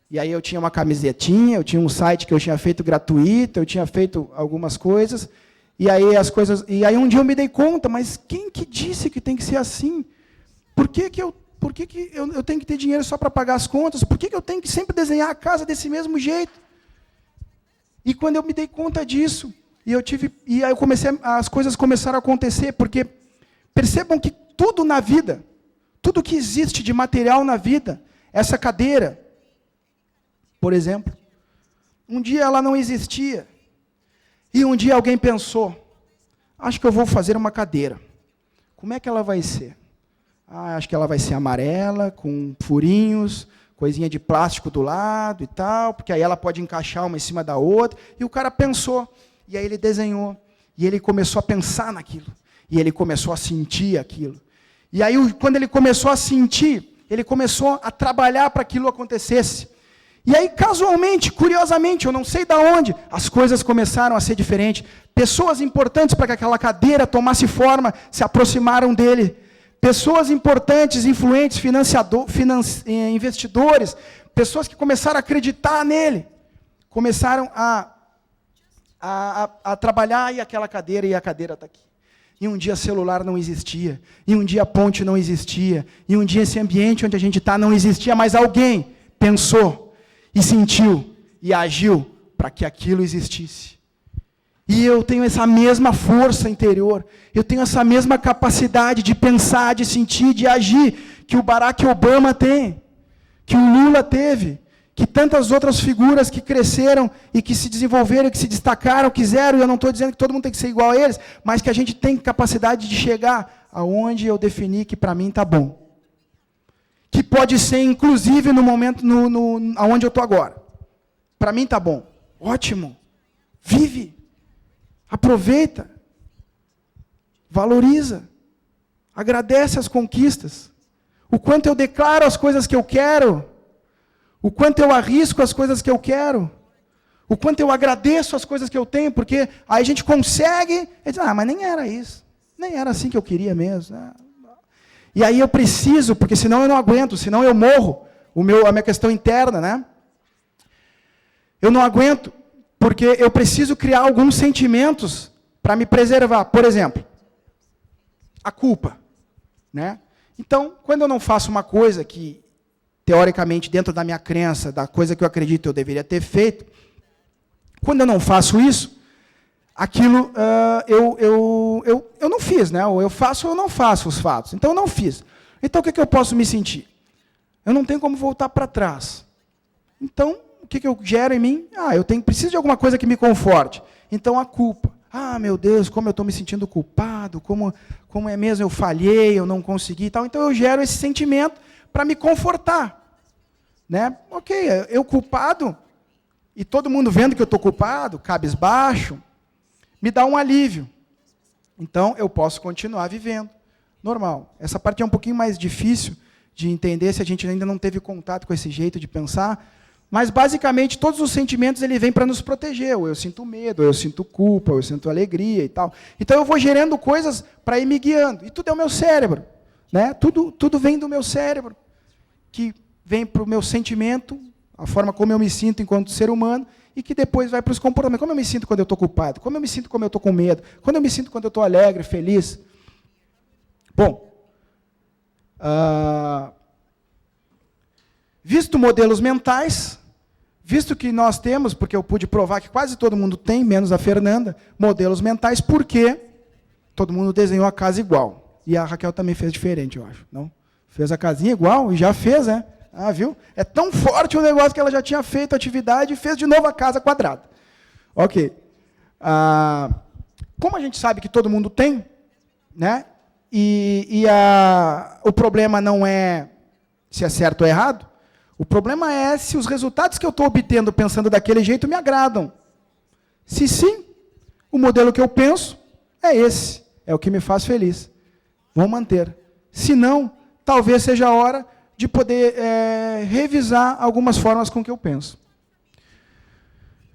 E aí eu tinha uma camisetinha, eu tinha um site que eu tinha feito gratuito, eu tinha feito algumas coisas, e aí um dia eu me dei conta, mas quem que disse que tem que ser assim? Por que eu tenho que ter dinheiro só para pagar as contas? Por que eu tenho que sempre desenhar a casa desse mesmo jeito? E quando eu me dei conta disso, e aí as coisas começaram a acontecer, porque percebam que tudo na vida, tudo que existe de material na vida, essa cadeira, por exemplo, um dia ela não existia, e um dia alguém pensou, acho que eu vou fazer uma cadeira. Como é que ela vai ser? Acho que ela vai ser amarela, com furinhos, coisinha de plástico do lado e tal, porque aí ela pode encaixar uma em cima da outra. E o cara pensou, e aí ele desenhou, e ele começou a pensar naquilo, e ele começou a sentir aquilo. E aí, quando ele começou a sentir, ele começou a trabalhar para aquilo acontecesse. E aí, casualmente, curiosamente, eu não sei de onde, as coisas começaram a ser diferentes. Pessoas importantes para que aquela cadeira tomasse forma, se aproximaram dele. Pessoas importantes, influentes, investidores, pessoas que começaram a acreditar nele, começaram a trabalhar, e aquela cadeira, e a cadeira está aqui. E um dia celular não existia, e um dia ponte não existia, e um dia esse ambiente onde a gente está não existia, mas alguém pensou, e sentiu, e agiu para que aquilo existisse. E eu tenho essa mesma força interior, eu tenho essa mesma capacidade de pensar, de sentir, de agir, que o Barack Obama tem, que o Lula teve, que tantas outras figuras que cresceram e que se desenvolveram, que se destacaram, quiseram, e eu não estou dizendo que todo mundo tem que ser igual a eles, mas que a gente tem capacidade de chegar aonde eu defini que para mim está bom. Que pode ser, inclusive, no momento aonde eu estou agora. Para mim está bom. Ótimo. Vive. Aproveita. Valoriza. Agradece as conquistas. O quanto eu declaro as coisas que eu quero. O quanto eu arrisco as coisas que eu quero. O quanto eu agradeço as coisas que eu tenho, porque aí a gente consegue, e diz, mas nem era isso. Nem era assim que eu queria mesmo. E aí eu preciso, porque senão eu não aguento, senão eu morro. A minha questão interna, né? Eu não aguento, porque eu preciso criar alguns sentimentos para me preservar. Por exemplo, a culpa, né? Então, quando eu não faço uma coisa que, teoricamente, dentro da minha crença, da coisa que eu acredito eu deveria ter feito, quando eu não faço isso, aquilo eu não fiz, né? Ou eu faço ou eu não faço os fatos. Então, eu não fiz. Então, o que eu posso me sentir? Eu não tenho como voltar para trás. Então, o que eu gero em mim? Preciso de alguma coisa que me conforte. Então, a culpa. Meu Deus, como eu estou me sentindo culpado, como é mesmo, eu falhei, eu não consegui e tal. Então, eu gero esse sentimento para me confortar. Né? Ok, eu culpado, e todo mundo vendo que eu estou culpado, cabisbaixo, me dá um alívio. Então, eu posso continuar vivendo. Normal. Essa parte é um pouquinho mais difícil de entender se a gente ainda não teve contato com esse jeito de pensar, mas, basicamente, todos os sentimentos ele vêm para nos proteger. Ou eu sinto medo, ou eu sinto culpa, ou eu sinto alegria e tal. Então, eu vou gerando coisas para ir me guiando. E tudo é o meu cérebro. Né? Tudo vem do meu cérebro, que vem para o meu sentimento, a forma como eu me sinto enquanto ser humano, e que depois vai para os comportamentos. Como eu me sinto quando eu estou culpado? Como eu me sinto quando eu estou com medo? Como eu me sinto quando eu estou alegre, feliz? Bom, visto modelos mentais, visto que nós temos, porque eu pude provar que quase todo mundo tem, menos a Fernanda, modelos mentais, porque todo mundo desenhou a casa igual. E a Raquel também fez diferente, eu acho. Não? Fez a casinha igual e já fez, né? Viu? É tão forte o negócio que ela já tinha feito a atividade e fez de novo a casa quadrada. Ok. Como a gente sabe que todo mundo tem, né? O problema não é se é certo ou errado, o problema é se os resultados que eu estou obtendo pensando daquele jeito me agradam. Se sim, o modelo que eu penso é esse, é o que me faz feliz. Vou manter. Se não, talvez seja a hora de poder revisar algumas formas com que eu penso.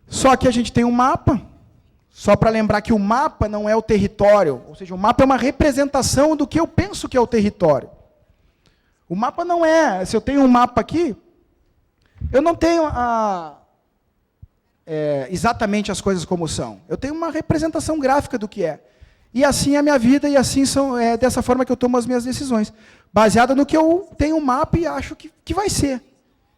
Só que a gente tem um mapa, só para lembrar que o mapa não é o território, ou seja, o mapa é uma representação do que eu penso que é o território. O mapa não é, se eu tenho um mapa aqui, eu não tenho exatamente as coisas como são. Eu tenho uma representação gráfica do que é. E assim é a minha vida, e assim é dessa forma que eu tomo as minhas decisões. Baseada no que eu tenho um mapa e acho que vai ser.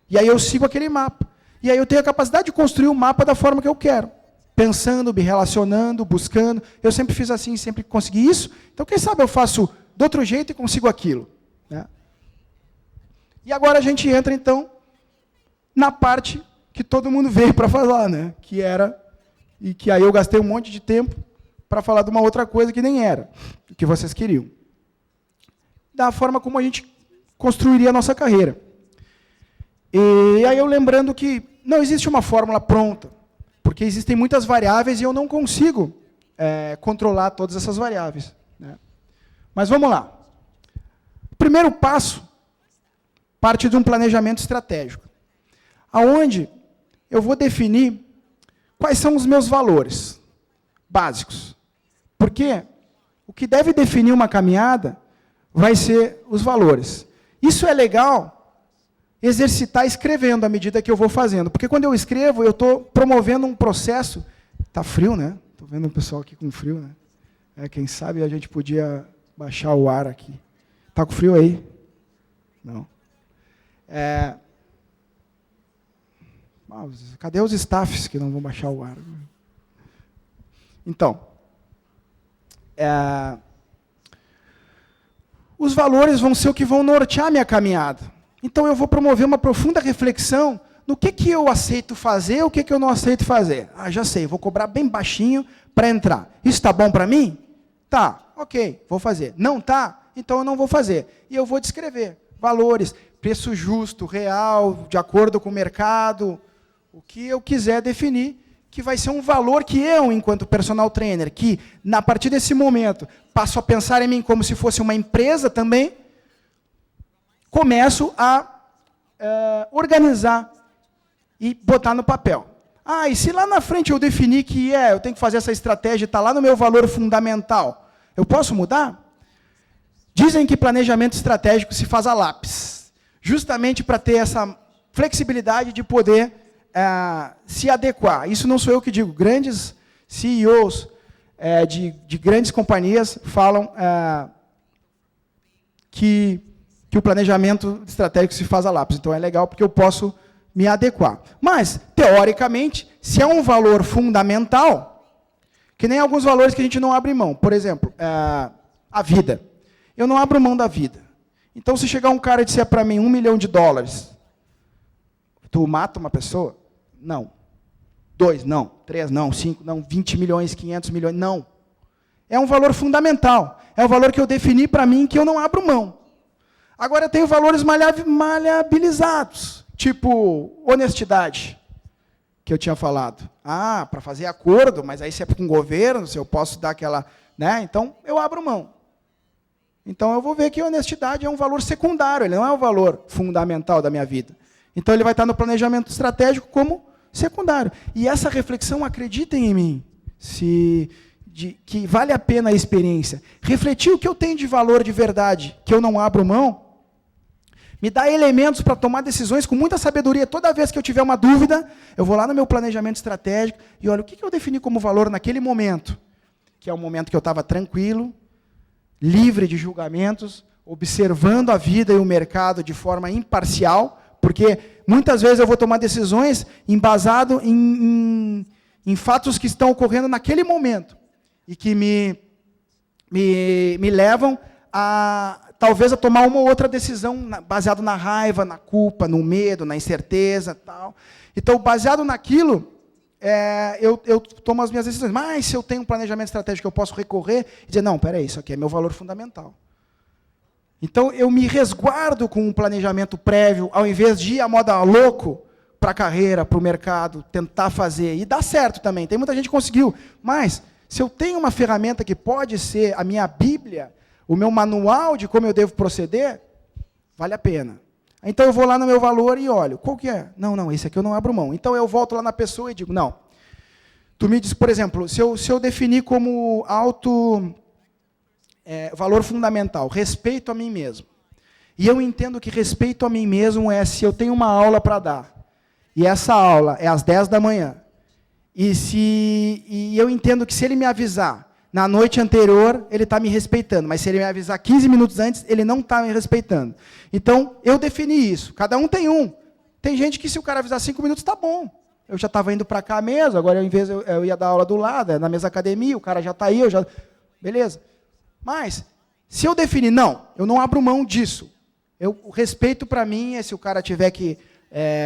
E aí eu sigo aquele mapa. E aí eu tenho a capacidade de construir o mapa da forma que eu quero. Pensando, me relacionando, buscando. Eu sempre fiz assim, sempre consegui isso. Então, quem sabe eu faço de outro jeito e consigo aquilo. Né? E agora a gente entra, então, na parte que todo mundo veio para falar, né? Que era, e que aí eu gastei um monte de tempo para falar de uma outra coisa que nem era, o que vocês queriam. Da forma como a gente construiria a nossa carreira. E aí eu lembrando que não existe uma fórmula pronta, porque existem muitas variáveis e eu não consigo controlar todas essas variáveis. Né? Mas vamos lá. O primeiro passo parte de um planejamento estratégico, aonde eu vou definir quais são os meus valores básicos. Porque o que deve definir uma caminhada vai ser os valores. Isso é legal exercitar escrevendo à medida que eu vou fazendo. Porque quando eu escrevo, eu estou promovendo um processo. Está frio, né? Estou vendo o pessoal aqui com frio, né? Quem sabe a gente podia baixar o ar aqui. Está com frio aí? Não. Cadê os staffs que não vão baixar o ar? Então, os valores vão ser o que vão nortear a minha caminhada. Então, eu vou promover uma profunda reflexão no que eu aceito fazer, o que eu não aceito fazer. Ah, já sei, vou cobrar bem baixinho para entrar. Isso está bom para mim? Tá, ok, vou fazer. Não tá? Então eu não vou fazer. E eu vou descrever valores, preço justo, real, de acordo com o mercado, o que eu quiser definir, que vai ser um valor que eu, enquanto personal trainer, que, a partir desse momento, passo a pensar em mim como se fosse uma empresa também, começo a organizar e botar no papel. Ah, e se lá na frente eu definir que eu tenho que fazer essa estratégia, está lá no meu valor fundamental, eu posso mudar? Dizem que planejamento estratégico se faz a lápis, justamente para ter essa flexibilidade de poder se adequar. Isso não sou eu que digo, grandes CEOs de grandes companhias falam que o planejamento estratégico se faz a lápis. Então é legal porque eu posso me adequar. Mas, teoricamente, se é um valor fundamental, que nem alguns valores que a gente não abre mão. Por exemplo, a vida. Eu não abro mão da vida. Então, se chegar um cara e disser para mim $1 milhão, tu mata uma pessoa? Não. 2, não. 3, não. 5, não. 20 milhões, 500 milhões, não. É um valor fundamental. É o valor que eu defini para mim que eu não abro mão. Agora, eu tenho valores maleabilizados, tipo honestidade, que eu tinha falado. Ah, para fazer acordo, mas aí se é com o governo, se eu posso dar aquela... Né? Então, eu abro mão. Então, eu vou ver que honestidade é um valor secundário, ele não é o valor fundamental da minha vida. Então, ele vai estar no planejamento estratégico como secundário. E essa reflexão, acreditem em mim, que vale a pena a experiência. Refletir o que eu tenho de valor de verdade, que eu não abro mão, me dá elementos para tomar decisões com muita sabedoria. Toda vez que eu tiver uma dúvida, eu vou lá no meu planejamento estratégico e olho o que eu defini como valor naquele momento, que é o momento que eu estava tranquilo, livre de julgamentos, observando a vida e o mercado de forma imparcial, porque muitas vezes eu vou tomar decisões embasado em fatos que estão ocorrendo naquele momento e que me levam talvez a tomar uma ou outra decisão baseado na raiva, na culpa, no medo, na incerteza, tal. Então, baseado naquilo, eu tomo as minhas decisões. Mas se eu tenho um planejamento estratégico, eu posso recorrer e dizer, não, peraí, isso aqui é meu valor fundamental. Então, eu me resguardo com um planejamento prévio, ao invés de ir a moda louco para a carreira, para o mercado, tentar fazer. E dá certo também, tem muita gente que conseguiu. Mas, se eu tenho uma ferramenta que pode ser a minha Bíblia, o meu manual de como eu devo proceder, vale a pena. Então, eu vou lá no meu valor e olho, qual que é? Não, esse aqui eu não abro mão. Então, eu volto lá na pessoa e digo, não. Tu me diz, por exemplo, se eu definir como valor fundamental, respeito a mim mesmo. E eu entendo que respeito a mim mesmo é se eu tenho uma aula para dar, e essa aula é às 10 da manhã, e eu entendo que se ele me avisar na noite anterior, ele está me respeitando, mas se ele me avisar 15 minutos antes, ele não está me respeitando. Então, eu defini isso. Cada um tem um. Tem gente que se o cara avisar 5 minutos, está bom. Eu já estava indo para cá mesmo, agora eu ia dar aula do lado, na mesma academia, o cara já está aí, beleza. Mas, se eu definir, não, eu não abro mão disso. O respeito para mim é se o cara tiver que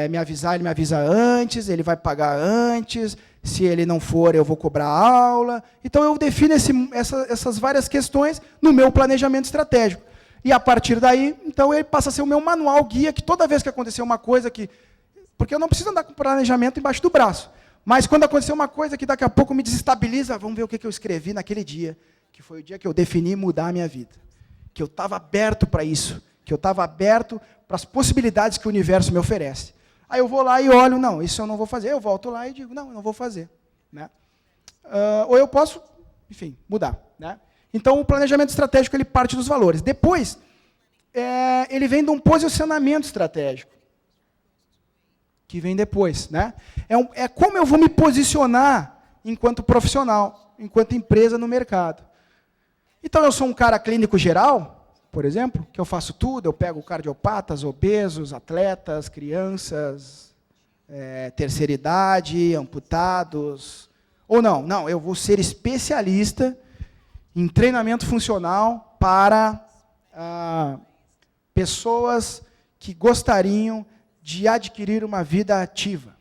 me avisar, ele me avisa antes, ele vai pagar antes, se ele não for, eu vou cobrar aula. Então, eu defino essas várias questões no meu planejamento estratégico. E, a partir daí, então, ele passa a ser o meu manual guia, que toda vez que acontecer uma coisa que... Porque eu não preciso andar com planejamento embaixo do braço. Mas, quando acontecer uma coisa que daqui a pouco me desestabiliza, vamos ver o que eu escrevi naquele dia, que foi o dia que eu defini mudar a minha vida. Que eu estava aberto para isso. Que eu estava aberto para as possibilidades que o universo me oferece. Aí eu vou lá e olho, não, isso eu não vou fazer. Eu volto lá e digo, não, eu não vou fazer. Né? Ou eu posso, enfim, mudar. Né? Então, o planejamento estratégico ele parte dos valores. Depois, ele vem de um posicionamento estratégico, que vem depois. Né? É como eu vou me posicionar enquanto profissional, enquanto empresa no mercado. Então, eu sou um cara clínico geral, por exemplo, que eu faço tudo, eu pego cardiopatas, obesos, atletas, crianças, terceira idade, amputados. Ou não, eu vou ser especialista em treinamento funcional para pessoas que gostariam de adquirir uma vida ativa,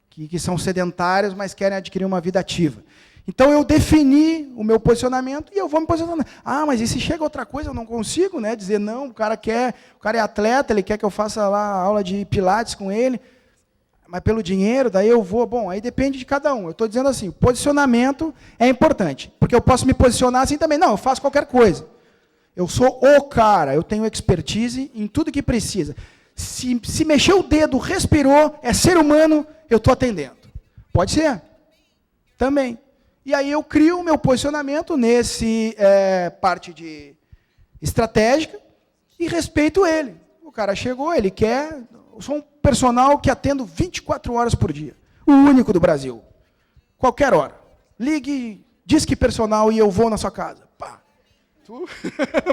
que são sedentários, mas querem adquirir uma vida ativa. Então, eu defini o meu posicionamento e eu vou me posicionar. Ah, mas e se chega outra coisa, eu não consigo, né, dizer não, o cara é atleta, ele quer que eu faça lá aula de pilates com ele, mas pelo dinheiro, daí eu vou. Bom, aí depende de cada um. Eu estou dizendo assim, posicionamento é importante, porque eu posso me posicionar assim também. Não, eu faço qualquer coisa. Eu sou o cara, eu tenho expertise em tudo que precisa. Se mexeu o dedo, respirou, é ser humano, eu estou atendendo. Pode ser? Também. E aí eu crio o meu posicionamento nesse parte de estratégica e respeito ele. O cara chegou, ele quer... Eu sou um personal que atendo 24 horas por dia. O único do Brasil. Qualquer hora. Ligue, diz que personal e eu vou na sua casa. Pá. Tu?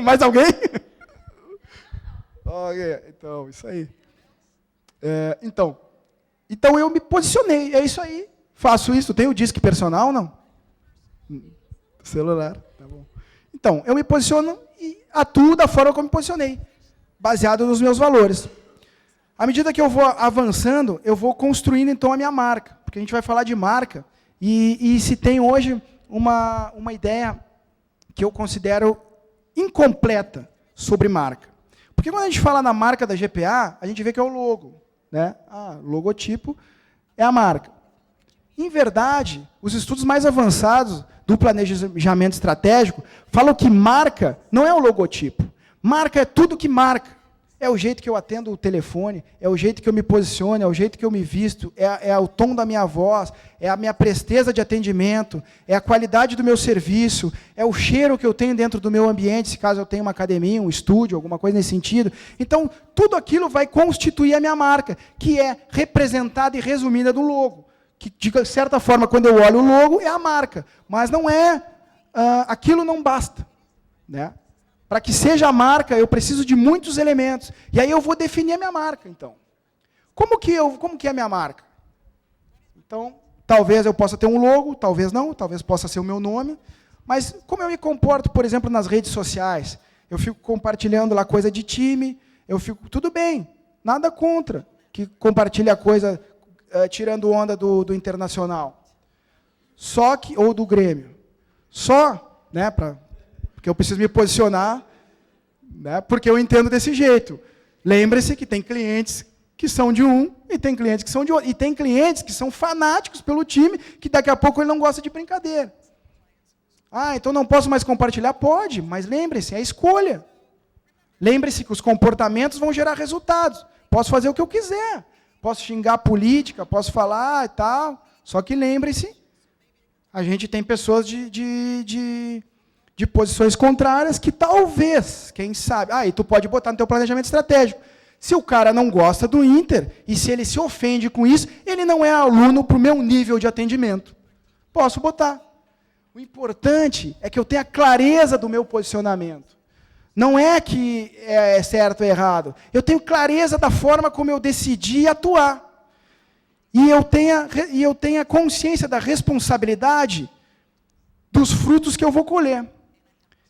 Mais alguém? Então, isso aí. Então eu me posicionei. É isso aí. Faço isso. Tem o disque personal, não? Celular. Tá bom. Então, eu me posiciono e atuo da forma como me posicionei. Baseado nos meus valores. À medida que eu vou avançando, eu vou construindo, então, a minha marca. Porque a gente vai falar de marca. E se tem hoje uma ideia que eu considero incompleta sobre marca. Porque quando a gente fala na marca da GPA, a gente vê que é o logo. Né? Logotipo é a marca. Em verdade, os estudos mais avançados do planejamento estratégico falam que marca não é o logotipo. Marca é tudo que marca. É o jeito que eu atendo o telefone, é o jeito que eu me posiciono, é o jeito que eu me visto, é o tom da minha voz, é a minha presteza de atendimento, é a qualidade do meu serviço, é o cheiro que eu tenho dentro do meu ambiente, se caso eu tenha uma academia, um estúdio, alguma coisa nesse sentido. Então, tudo aquilo vai constituir a minha marca, que é representada e resumida no logo. Que, de certa forma, quando eu olho o logo, é a marca. Mas não é... aquilo não basta. Né? Para que seja a marca, eu preciso de muitos elementos. E aí eu vou definir a minha marca, então. Como que é a minha marca? Então, talvez eu possa ter um logo, talvez não, talvez possa ser o meu nome. Mas como eu me comporto, por exemplo, nas redes sociais? Eu fico compartilhando lá coisa de time, tudo bem, nada contra que compartilhe a coisa tirando onda do Internacional. Só que, ou do Grêmio. Só, né, porque eu preciso me posicionar, né, porque eu entendo desse jeito. Lembre-se que tem clientes que são de um e tem clientes que são de outro. E tem clientes que são fanáticos pelo time, que daqui a pouco ele não gosta de brincadeira. Então não posso mais compartilhar? Pode, mas lembre-se, é escolha. Lembre-se que os comportamentos vão gerar resultados. Posso fazer o que eu quiser. Posso xingar a política, posso falar e tal. Só que lembre-se, a gente tem pessoas de posições contrárias que talvez, quem sabe... e tu pode botar no teu planejamento estratégico. Se o cara não gosta do Inter, e se ele se ofende com isso, ele não é aluno para o meu nível de atendimento. Posso botar. O importante é que eu tenha clareza do meu posicionamento. Não é que é certo ou errado. Eu tenho clareza da forma como eu decidi atuar. E eu tenha consciência da responsabilidade dos frutos que eu vou colher.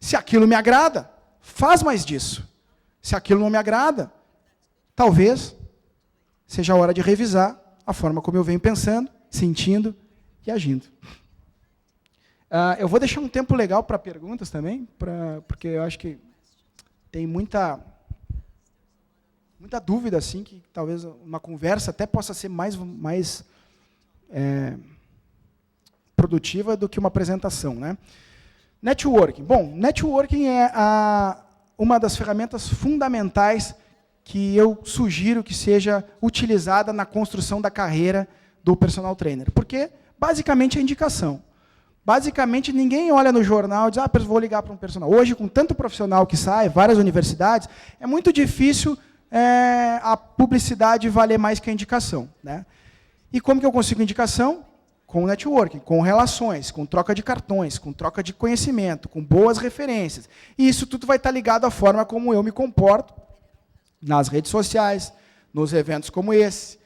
Se aquilo me agrada, faz mais disso. Se aquilo não me agrada, talvez seja a hora de revisar a forma como eu venho pensando, sentindo e agindo. Eu vou deixar um tempo legal para perguntas também, porque eu acho que tem muita dúvida, assim, que talvez uma conversa até possa ser mais produtiva do que uma apresentação, né? Networking. Bom, networking é uma das ferramentas fundamentais que eu sugiro que seja utilizada na construção da carreira do personal trainer. Porque, basicamente, é indicação. Basicamente, ninguém olha no jornal e diz, vou ligar para um personal. Hoje, com tanto profissional que sai, várias universidades, é muito difícil a publicidade valer mais que a indicação. Né? E como que eu consigo indicação? Com networking, com relações, com troca de cartões, com troca de conhecimento, com boas referências. E isso tudo vai estar ligado à forma como eu me comporto nas redes sociais, nos eventos como esse.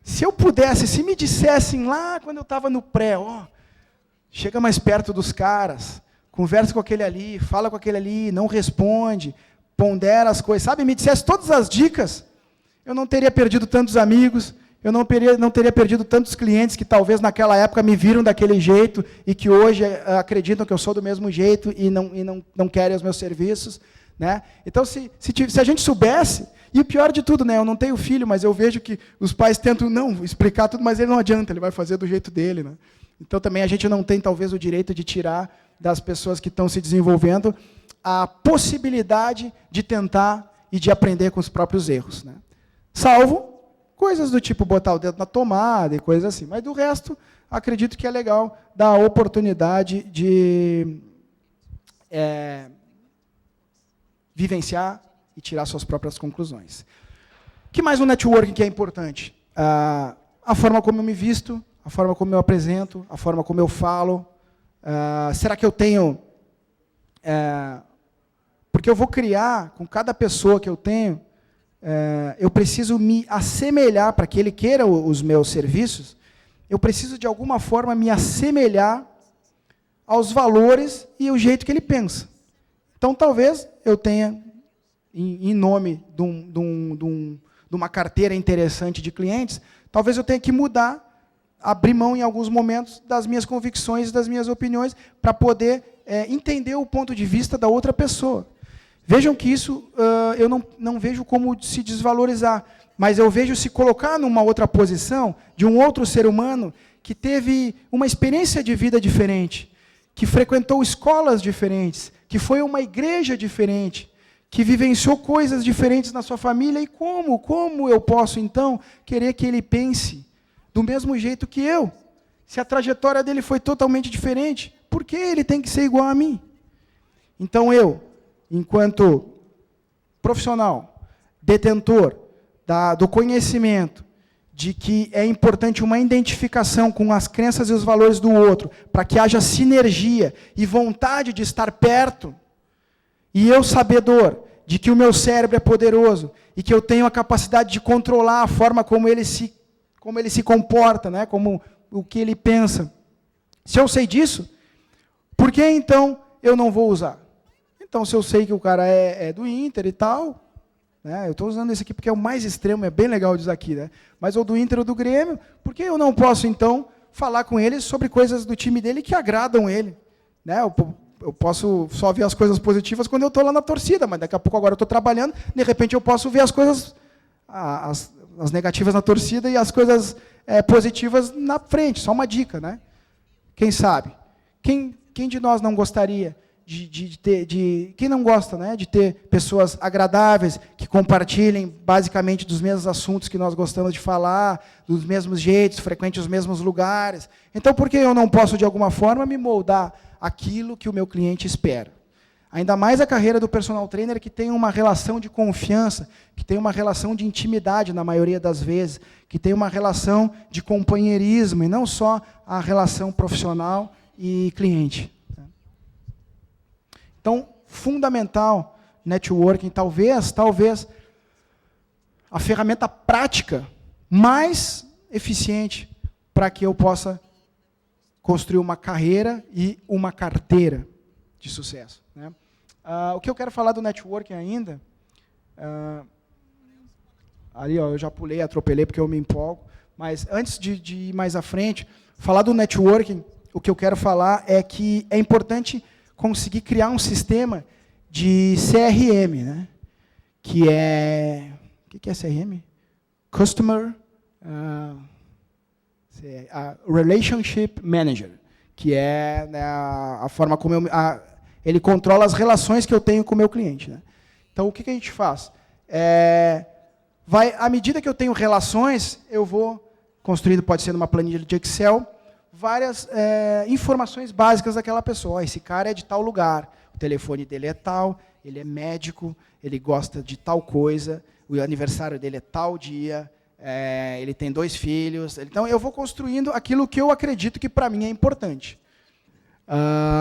Se eu pudesse, se me dissessem lá quando eu estava no pré, chega mais perto dos caras, conversa com aquele ali, fala com aquele ali, não responde, pondera as coisas, sabe? Me dissesse todas as dicas, eu não teria perdido tantos amigos, eu não teria perdido tantos clientes que talvez naquela época me viram daquele jeito e que hoje acreditam que eu sou do mesmo jeito e não querem os meus serviços. Né? Então, se a gente soubesse, e o pior de tudo, né, eu não tenho filho, mas eu vejo que os pais tentam não explicar tudo, mas ele não adianta, ele vai fazer do jeito dele. Né? Então, também a gente não tem, talvez, o direito de tirar das pessoas que estão se desenvolvendo a possibilidade de tentar e de aprender com os próprios erros. Né? Salvo coisas do tipo botar o dedo na tomada e coisas assim. Mas, do resto, acredito que é legal dar a oportunidade de vivenciar e tirar suas próprias conclusões. O que mais no networking que é importante? A forma como eu me visto, a forma como eu apresento, a forma como eu falo. Será que eu tenho... porque eu vou criar, com cada pessoa que eu tenho, eu preciso me assemelhar, para que ele queira os meus serviços, eu preciso, de alguma forma, me assemelhar aos valores e o jeito que ele pensa. Então, talvez eu tenha, em nome de uma carteira interessante de clientes, talvez eu tenha que mudar, abrir mão em alguns momentos das minhas convicções, das minhas opiniões, para poder entender o ponto de vista da outra pessoa. Vejam que isso eu não vejo como se desvalorizar, mas eu vejo se colocar numa outra posição de um outro ser humano que teve uma experiência de vida diferente, que frequentou escolas diferentes, que foi a uma igreja diferente, que vivenciou coisas diferentes na sua família, e como eu posso, então, querer que ele pense do mesmo jeito que eu? Se a trajetória dele foi totalmente diferente, por que ele tem que ser igual a mim? Então eu, enquanto profissional, detentor do conhecimento, de que é importante uma identificação com as crenças e os valores do outro, para que haja sinergia e vontade de estar perto, e eu sabedor de que o meu cérebro é poderoso, e que eu tenho a capacidade de controlar a forma como ele se comporta, né? Como o que ele pensa. Se eu sei disso, por que então eu não vou usar? Então, se eu sei que o cara é do Inter e tal, né? Eu estou usando esse aqui porque é o mais extremo, é bem legal de usar aqui, né? Mas ou do Inter ou do Grêmio, por que eu não posso, então, falar com ele sobre coisas do time dele que agradam ele? Né? Eu posso só ver as coisas positivas quando eu estou lá na torcida, mas daqui a pouco agora eu estou trabalhando, de repente eu posso ver as coisas, as negativas na torcida e as coisas positivas na frente, só uma dica, né? Quem sabe? Quem de nós não gostaria quem não gosta, né, de ter pessoas agradáveis, que compartilhem basicamente dos mesmos assuntos que nós gostamos de falar, dos mesmos jeitos, frequente os mesmos lugares. Então, por que eu não posso, de alguma forma, me moldar aquilo que o meu cliente espera? Ainda mais a carreira do personal trainer, que tem uma relação de confiança, que tem uma relação de intimidade, na maioria das vezes, que tem uma relação de companheirismo, e não só a relação profissional e cliente. Então, fundamental, networking, talvez a ferramenta prática mais eficiente para que eu possa construir uma carreira e uma carteira de sucesso. Né? O que eu quero falar do networking ainda, ali ó, eu já pulei, atropelei porque eu me empolgo, mas antes de ir mais à frente, falar do networking, o que eu quero falar é que é importante conseguir criar um sistema de CRM, né? Que é... O que é CRM? Customer Relationship Manager, que é, né, a forma como ele controla as relações que eu tenho com o meu cliente. Né? Então, o que a gente faz? À medida que eu tenho relações, eu vou construindo, pode ser numa planilha de Excel, várias informações básicas daquela pessoa. Esse cara é de tal lugar, o telefone dele é tal, ele é médico, ele gosta de tal coisa, o aniversário dele é tal dia, ele tem 2 filhos. Então, eu vou construindo aquilo que eu acredito que, para mim, é importante.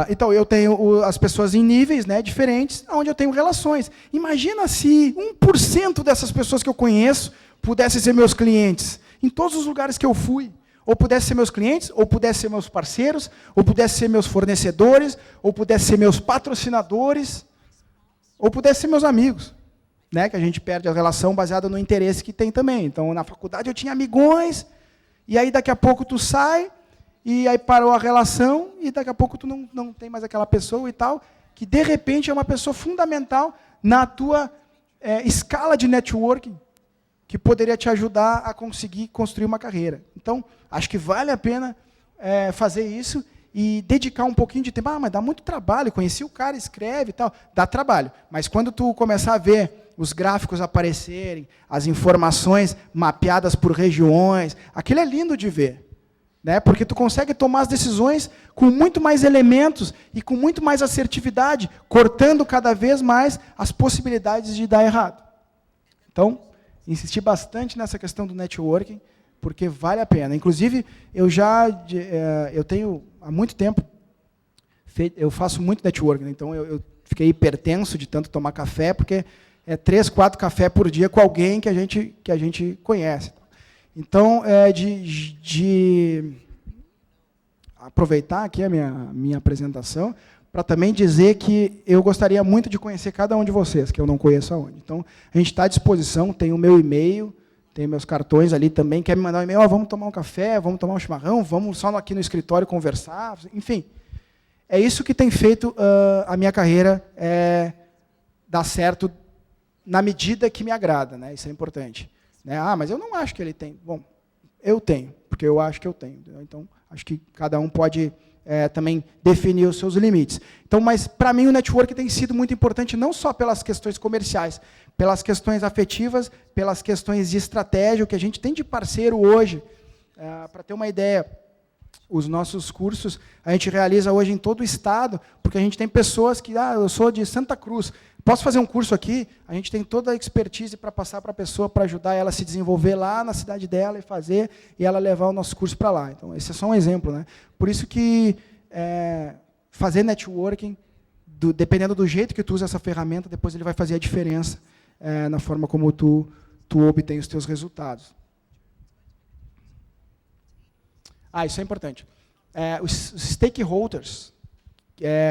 Então, eu tenho as pessoas em níveis, né, diferentes, onde eu tenho relações. Imagina se 1% dessas pessoas que eu conheço pudessem ser meus clientes, em todos os lugares que eu fui. Ou pudesse ser meus clientes, ou pudesse ser meus parceiros, ou pudesse ser meus fornecedores, ou pudesse ser meus patrocinadores, ou pudesse ser meus amigos. né, que a gente perde a relação baseada no interesse que tem também. Então, na faculdade eu tinha amigões, e aí daqui a pouco tu sai, e aí parou a relação, e daqui a pouco tu não tem mais aquela pessoa e tal, que de repente é uma pessoa fundamental na tua escala de networking, que poderia te ajudar a conseguir construir uma carreira. Então, acho que vale a pena fazer isso e dedicar um pouquinho de tempo. Mas dá muito trabalho, conheci o cara, escreve e tal. Dá trabalho. Mas quando tu começar a ver os gráficos aparecerem, as informações mapeadas por regiões, aquilo é lindo de ver. Né? Porque tu consegue tomar as decisões com muito mais elementos e com muito mais assertividade, cortando cada vez mais as possibilidades de dar errado. Então, insisti bastante nessa questão do networking, porque vale a pena. Inclusive, eu tenho há muito tempo, eu faço muito networking, né? Então eu fiquei hipertenso de tanto tomar café, porque 3, 4 cafés por dia com alguém que a gente conhece. Então, de aproveitar aqui a minha apresentação, para também dizer que eu gostaria muito de conhecer cada um de vocês, que eu não conheço aonde. Então, a gente está à disposição, tem o meu e-mail, tem meus cartões ali também, quer me mandar um e-mail, vamos tomar um café, vamos tomar um chimarrão, vamos só aqui no escritório conversar, enfim. É isso que tem feito a minha carreira dar certo na medida que me agrada, né? Isso é importante. Né? Mas eu não acho que ele tem. Bom, eu tenho, porque eu acho que eu tenho. Então, acho que cada um pode também definir os seus limites. Então, mas para mim o network tem sido muito importante, não só pelas questões comerciais, pelas questões afetivas, pelas questões de estratégia, o que a gente tem de parceiro hoje. Para ter uma ideia, os nossos cursos a gente realiza hoje em todo o estado, porque a gente tem pessoas que, eu sou de Santa Cruz, posso fazer um curso aqui? A gente tem toda a expertise para passar para a pessoa, para ajudar ela a se desenvolver lá na cidade dela e ela levar o nosso curso para lá. Então, esse é só um exemplo. Né? Por isso que fazer networking, dependendo do jeito que tu usa essa ferramenta, depois ele vai fazer a diferença na forma como tu obtém os teus resultados. Isso é importante. Os stakeholders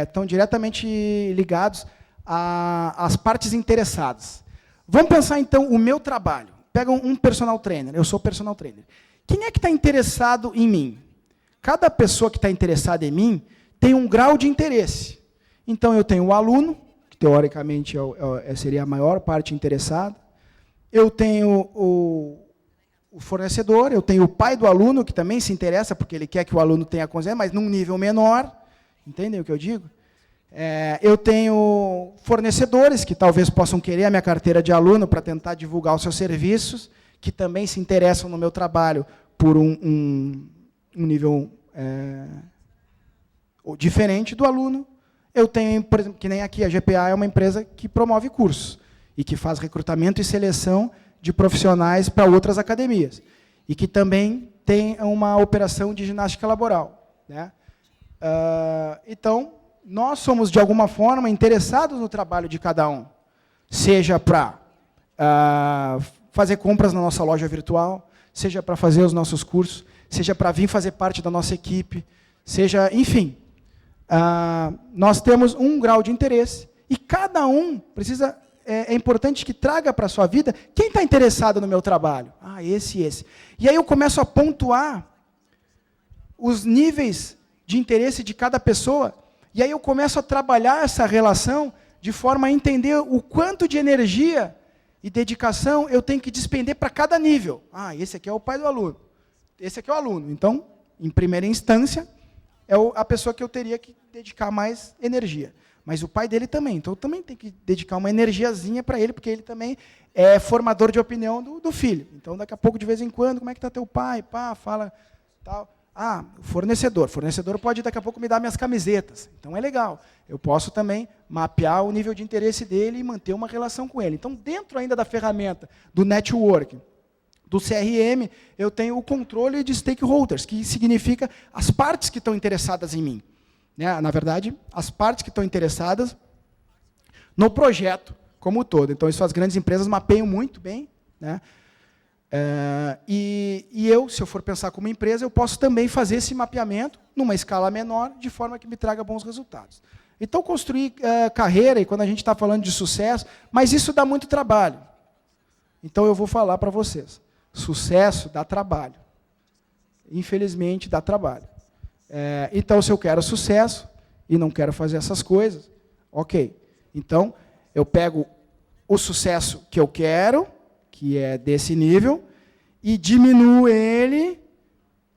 estão diretamente ligados às partes interessadas. Vamos pensar, então, o meu trabalho. Pega um personal trainer, eu sou personal trainer. Quem é que está interessado em mim? Cada pessoa que está interessada em mim tem um grau de interesse. Então, eu tenho o aluno, que teoricamente seria a maior parte interessada. Eu tenho o fornecedor, eu tenho o pai do aluno, que também se interessa, porque ele quer que o aluno tenha consciência, mas num nível menor. Entendem o que eu digo? Eu tenho fornecedores que talvez possam querer a minha carteira de aluno para tentar divulgar os seus serviços, que também se interessam no meu trabalho por um nível diferente do aluno. Eu tenho, por exemplo, que nem aqui, a GPA é uma empresa que promove cursos e que faz recrutamento e seleção de profissionais para outras academias. E que também tem uma operação de ginástica laboral. Né? Então, nós somos, de alguma forma, interessados no trabalho de cada um. Seja para fazer compras na nossa loja virtual, seja para fazer os nossos cursos, seja para vir fazer parte da nossa equipe, seja, enfim. Nós temos um grau de interesse e cada um precisa... É importante que traga para a sua vida quem está interessado no meu trabalho. Esse e esse. E aí eu começo a pontuar os níveis de interesse de cada pessoa, e aí eu começo a trabalhar essa relação de forma a entender o quanto de energia e dedicação eu tenho que despender para cada nível. Esse aqui é o pai do aluno. Esse aqui é o aluno. Então, em primeira instância, é a pessoa que eu teria que dedicar mais energia. Mas o pai dele também. Então, eu também tenho que dedicar uma energiazinha para ele, porque ele também é formador de opinião do filho. Então, daqui a pouco, de vez em quando, como é que está teu pai? Fala tal. Fornecedor. Fornecedor pode, daqui a pouco, me dar minhas camisetas. Então, é legal. Eu posso também mapear o nível de interesse dele e manter uma relação com ele. Então, dentro ainda da ferramenta do networking, do CRM, eu tenho o controle de stakeholders, que significa as partes que estão interessadas em mim. Na verdade, as partes que estão interessadas no projeto como um todo. Então, isso as grandes empresas mapeiam muito bem. Né? E eu, se eu for pensar como empresa, eu posso também fazer esse mapeamento numa escala menor, de forma que me traga bons resultados. Então, construir carreira, e quando a gente está falando de sucesso, mas isso dá muito trabalho. Então, eu vou falar para vocês. Sucesso dá trabalho. Infelizmente, dá trabalho. Então, se eu quero sucesso e não quero fazer essas coisas, ok. Então, eu pego o sucesso que eu quero, que é desse nível, e diminuo ele,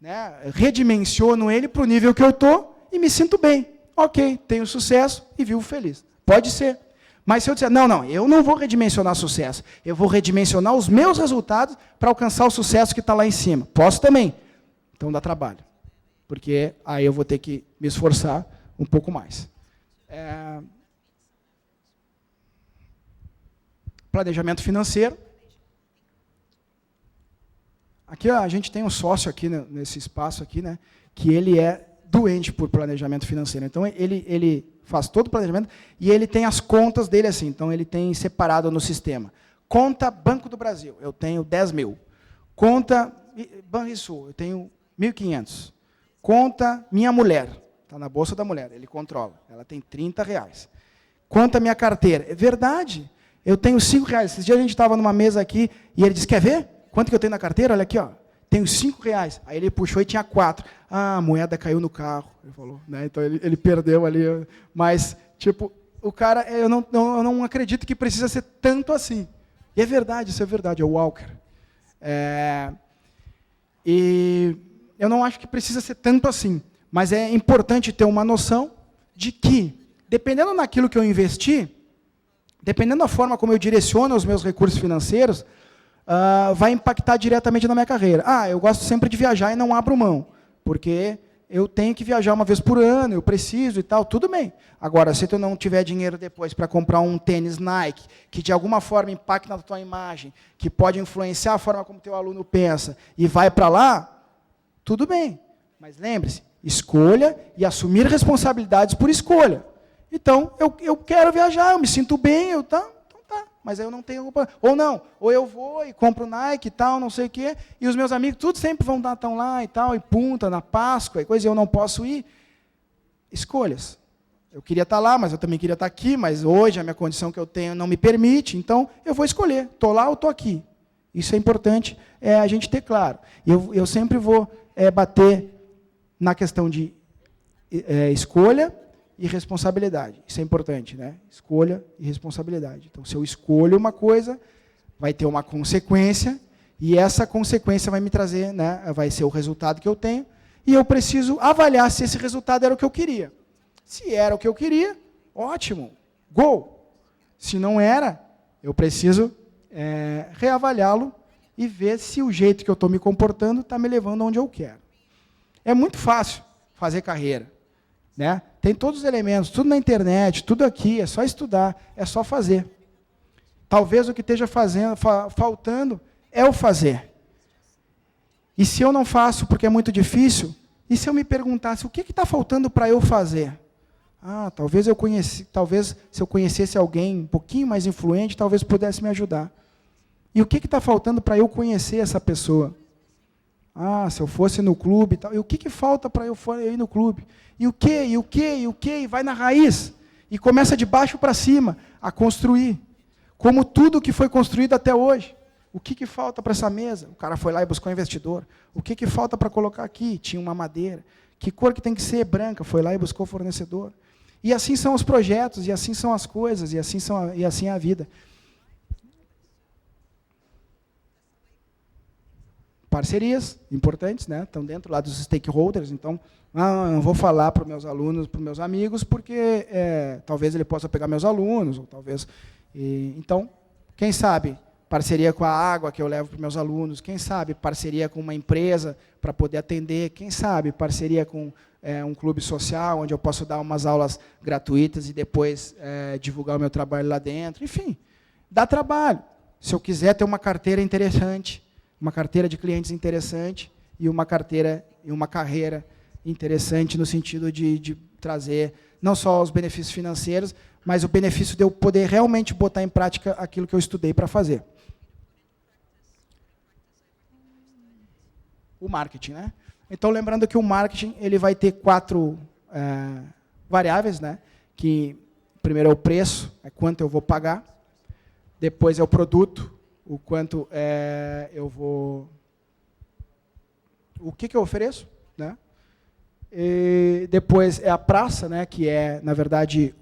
né, redimensiono ele para o nível que eu estou e me sinto bem. Ok, tenho sucesso e vivo feliz. Pode ser. Mas se eu disser, não, eu não vou redimensionar sucesso, eu vou redimensionar os meus resultados para alcançar o sucesso que está lá em cima. Posso também. Então dá trabalho. Porque aí eu vou ter que me esforçar um pouco mais. Planejamento financeiro. Aqui a gente tem um sócio aqui nesse espaço aqui, né, que ele é doente por planejamento financeiro. Então ele faz todo o planejamento e ele tem as contas dele assim. Então ele tem separado no sistema. Conta Banco do Brasil, eu tenho 10 mil. Conta Banrisul, eu tenho 1.500. Conta Minha Mulher, está na Bolsa da Mulher, ele controla. Ela tem R$30. Conta Minha Carteira. É verdade. Eu tenho R$5. Esses dias a gente estava numa mesa aqui e ele disse, quer ver? Quanto que eu tenho na carteira? Olha aqui, ó. Tenho R$5. Aí ele puxou e tinha 4. Ah, a moeda caiu no carro. Ele falou, né? Então ele perdeu ali. Mas, tipo, o cara, eu não acredito que precisa ser tanto assim. E é verdade, isso é verdade, é o Walker. E eu não acho que precisa ser tanto assim. Mas é importante ter uma noção de que, dependendo naquilo que eu investi, dependendo da forma como eu direciono os meus recursos financeiros, vai impactar diretamente na minha carreira. Eu gosto sempre de viajar e não abro mão, porque eu tenho que viajar uma vez por ano, eu preciso e tal, tudo bem. Agora, se tu não tiver dinheiro depois para comprar um tênis Nike, que de alguma forma impacta na tua imagem, que pode influenciar a forma como teu aluno pensa, e vai para lá, tudo bem. Mas lembre-se, escolha e assumir responsabilidades por escolha. Então, eu quero viajar, eu me sinto bem, mas eu não tenho roupa. Ou não, ou eu vou e compro Nike e tal, não sei o quê, e os meus amigos tudo sempre estão lá e tal, e Punta, na Páscoa, e coisa, e eu não posso ir. Escolhas. Eu queria estar lá, mas eu também queria estar aqui, mas hoje a minha condição que eu tenho não me permite, então eu vou escolher, estou lá ou estou aqui. Isso é importante a gente ter claro. Eu sempre vou bater na questão de escolha e responsabilidade. Isso é importante, né? Escolha e responsabilidade. Então, se eu escolho uma coisa, vai ter uma consequência, e essa consequência vai me trazer, né, vai ser o resultado que eu tenho, e eu preciso avaliar se esse resultado era o que eu queria. Se era o que eu queria, ótimo, gol. Se não era, eu preciso reavaliá-lo e ver se o jeito que eu estou me comportando está me levando onde eu quero. É muito fácil fazer carreira. Né? Tem todos os elementos, tudo na internet, tudo aqui, é só estudar, é só fazer. Talvez o que esteja faltando é o fazer. E se eu não faço porque é muito difícil, e se eu me perguntasse o que está faltando para eu fazer? Talvez se eu conhecesse alguém um pouquinho mais influente, talvez pudesse me ajudar. E o que está faltando para eu conhecer essa pessoa? Se eu fosse no clube e tal. E o que falta para eu ir no clube? E o quê? E vai na raiz. E começa de baixo para cima a construir. Como tudo que foi construído até hoje. O que falta para essa mesa? O cara foi lá e buscou um investidor. O que falta para colocar aqui? Tinha uma madeira. Que cor que tem que ser? Branca. Foi lá e buscou o fornecedor. E assim são os projetos, e assim são as coisas, e assim é a vida. Parcerias importantes, né? Estão dentro lá dos stakeholders, então, não vou falar para os meus alunos, para os meus amigos, porque talvez ele possa pegar meus alunos, ou talvez... então, quem sabe, parceria com a água que eu levo para os meus alunos, quem sabe, parceria com uma empresa para poder atender, quem sabe, parceria com um clube social, onde eu posso dar umas aulas gratuitas e depois divulgar o meu trabalho lá dentro, enfim, dá trabalho. Se eu quiser ter uma carteira interessante, uma carteira de clientes interessante e uma carreira interessante no sentido de trazer não só os benefícios financeiros, mas o benefício de eu poder realmente botar em prática aquilo que eu estudei para fazer. O marketing, né? Então, lembrando que o marketing ele vai ter 4 variáveis, né? que primeiro é o preço, é quanto eu vou pagar, depois é o produto, o quanto o que eu ofereço, né? E depois é a praça, né, que é, na verdade,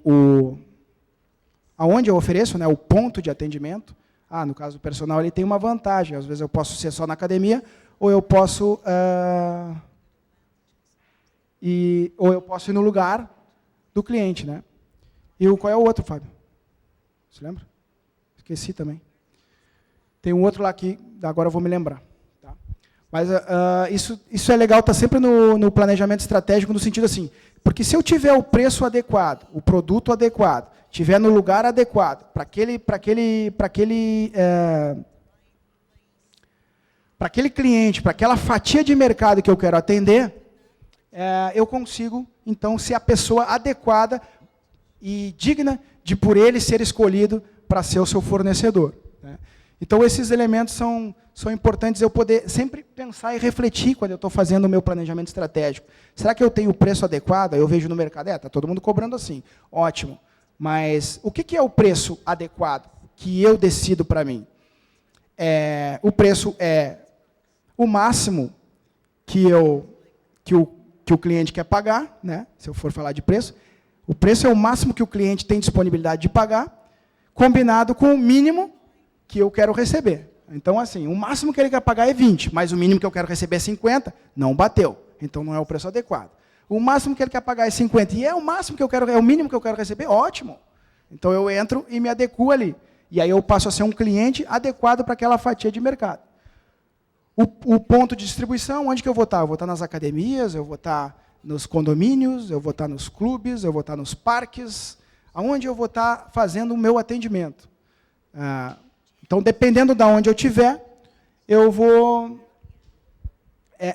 aonde eu ofereço, né, o ponto de atendimento. No caso do personal, ele tem uma vantagem. Às vezes eu posso ser só na academia, ou eu posso ir no lugar do cliente, né? E qual é o outro, Fábio? Você lembra? Esqueci também. Tem um outro lá que agora eu vou me lembrar. Tá? Mas isso é legal, está sempre no planejamento estratégico, no sentido assim, porque se eu tiver o preço adequado, o produto adequado, tiver no lugar adequado, para aquele cliente, para aquela fatia de mercado que eu quero atender, eu consigo, então, ser a pessoa adequada e digna de, por ele, ser escolhido para ser o seu fornecedor. Né? Então, esses elementos são importantes eu poder sempre pensar e refletir quando eu estou fazendo o meu planejamento estratégico. Será que eu tenho o preço adequado? Eu vejo no mercado, está todo mundo cobrando assim. Ótimo. Mas o que é o preço adequado que eu decido para mim? O preço é o máximo que o cliente quer pagar, né? Se eu for falar de preço. O preço é o máximo que o cliente tem disponibilidade de pagar, combinado com o mínimo que eu quero receber. Então, assim, o máximo que ele quer pagar é 20, mas o mínimo que eu quero receber é 50, não bateu. Então, não é o preço adequado. O máximo que ele quer pagar é 50, e é o máximo que eu quero, é o mínimo que eu quero receber, ótimo. Então, eu entro e me adequo ali. E aí eu passo a ser um cliente adequado para aquela fatia de mercado. O ponto de distribuição, onde que eu vou estar? Eu vou estar nas academias, eu vou estar nos condomínios, eu vou estar nos clubes, eu vou estar nos parques, aonde eu vou estar fazendo o meu atendimento. Então, dependendo de onde eu estiver, eu vou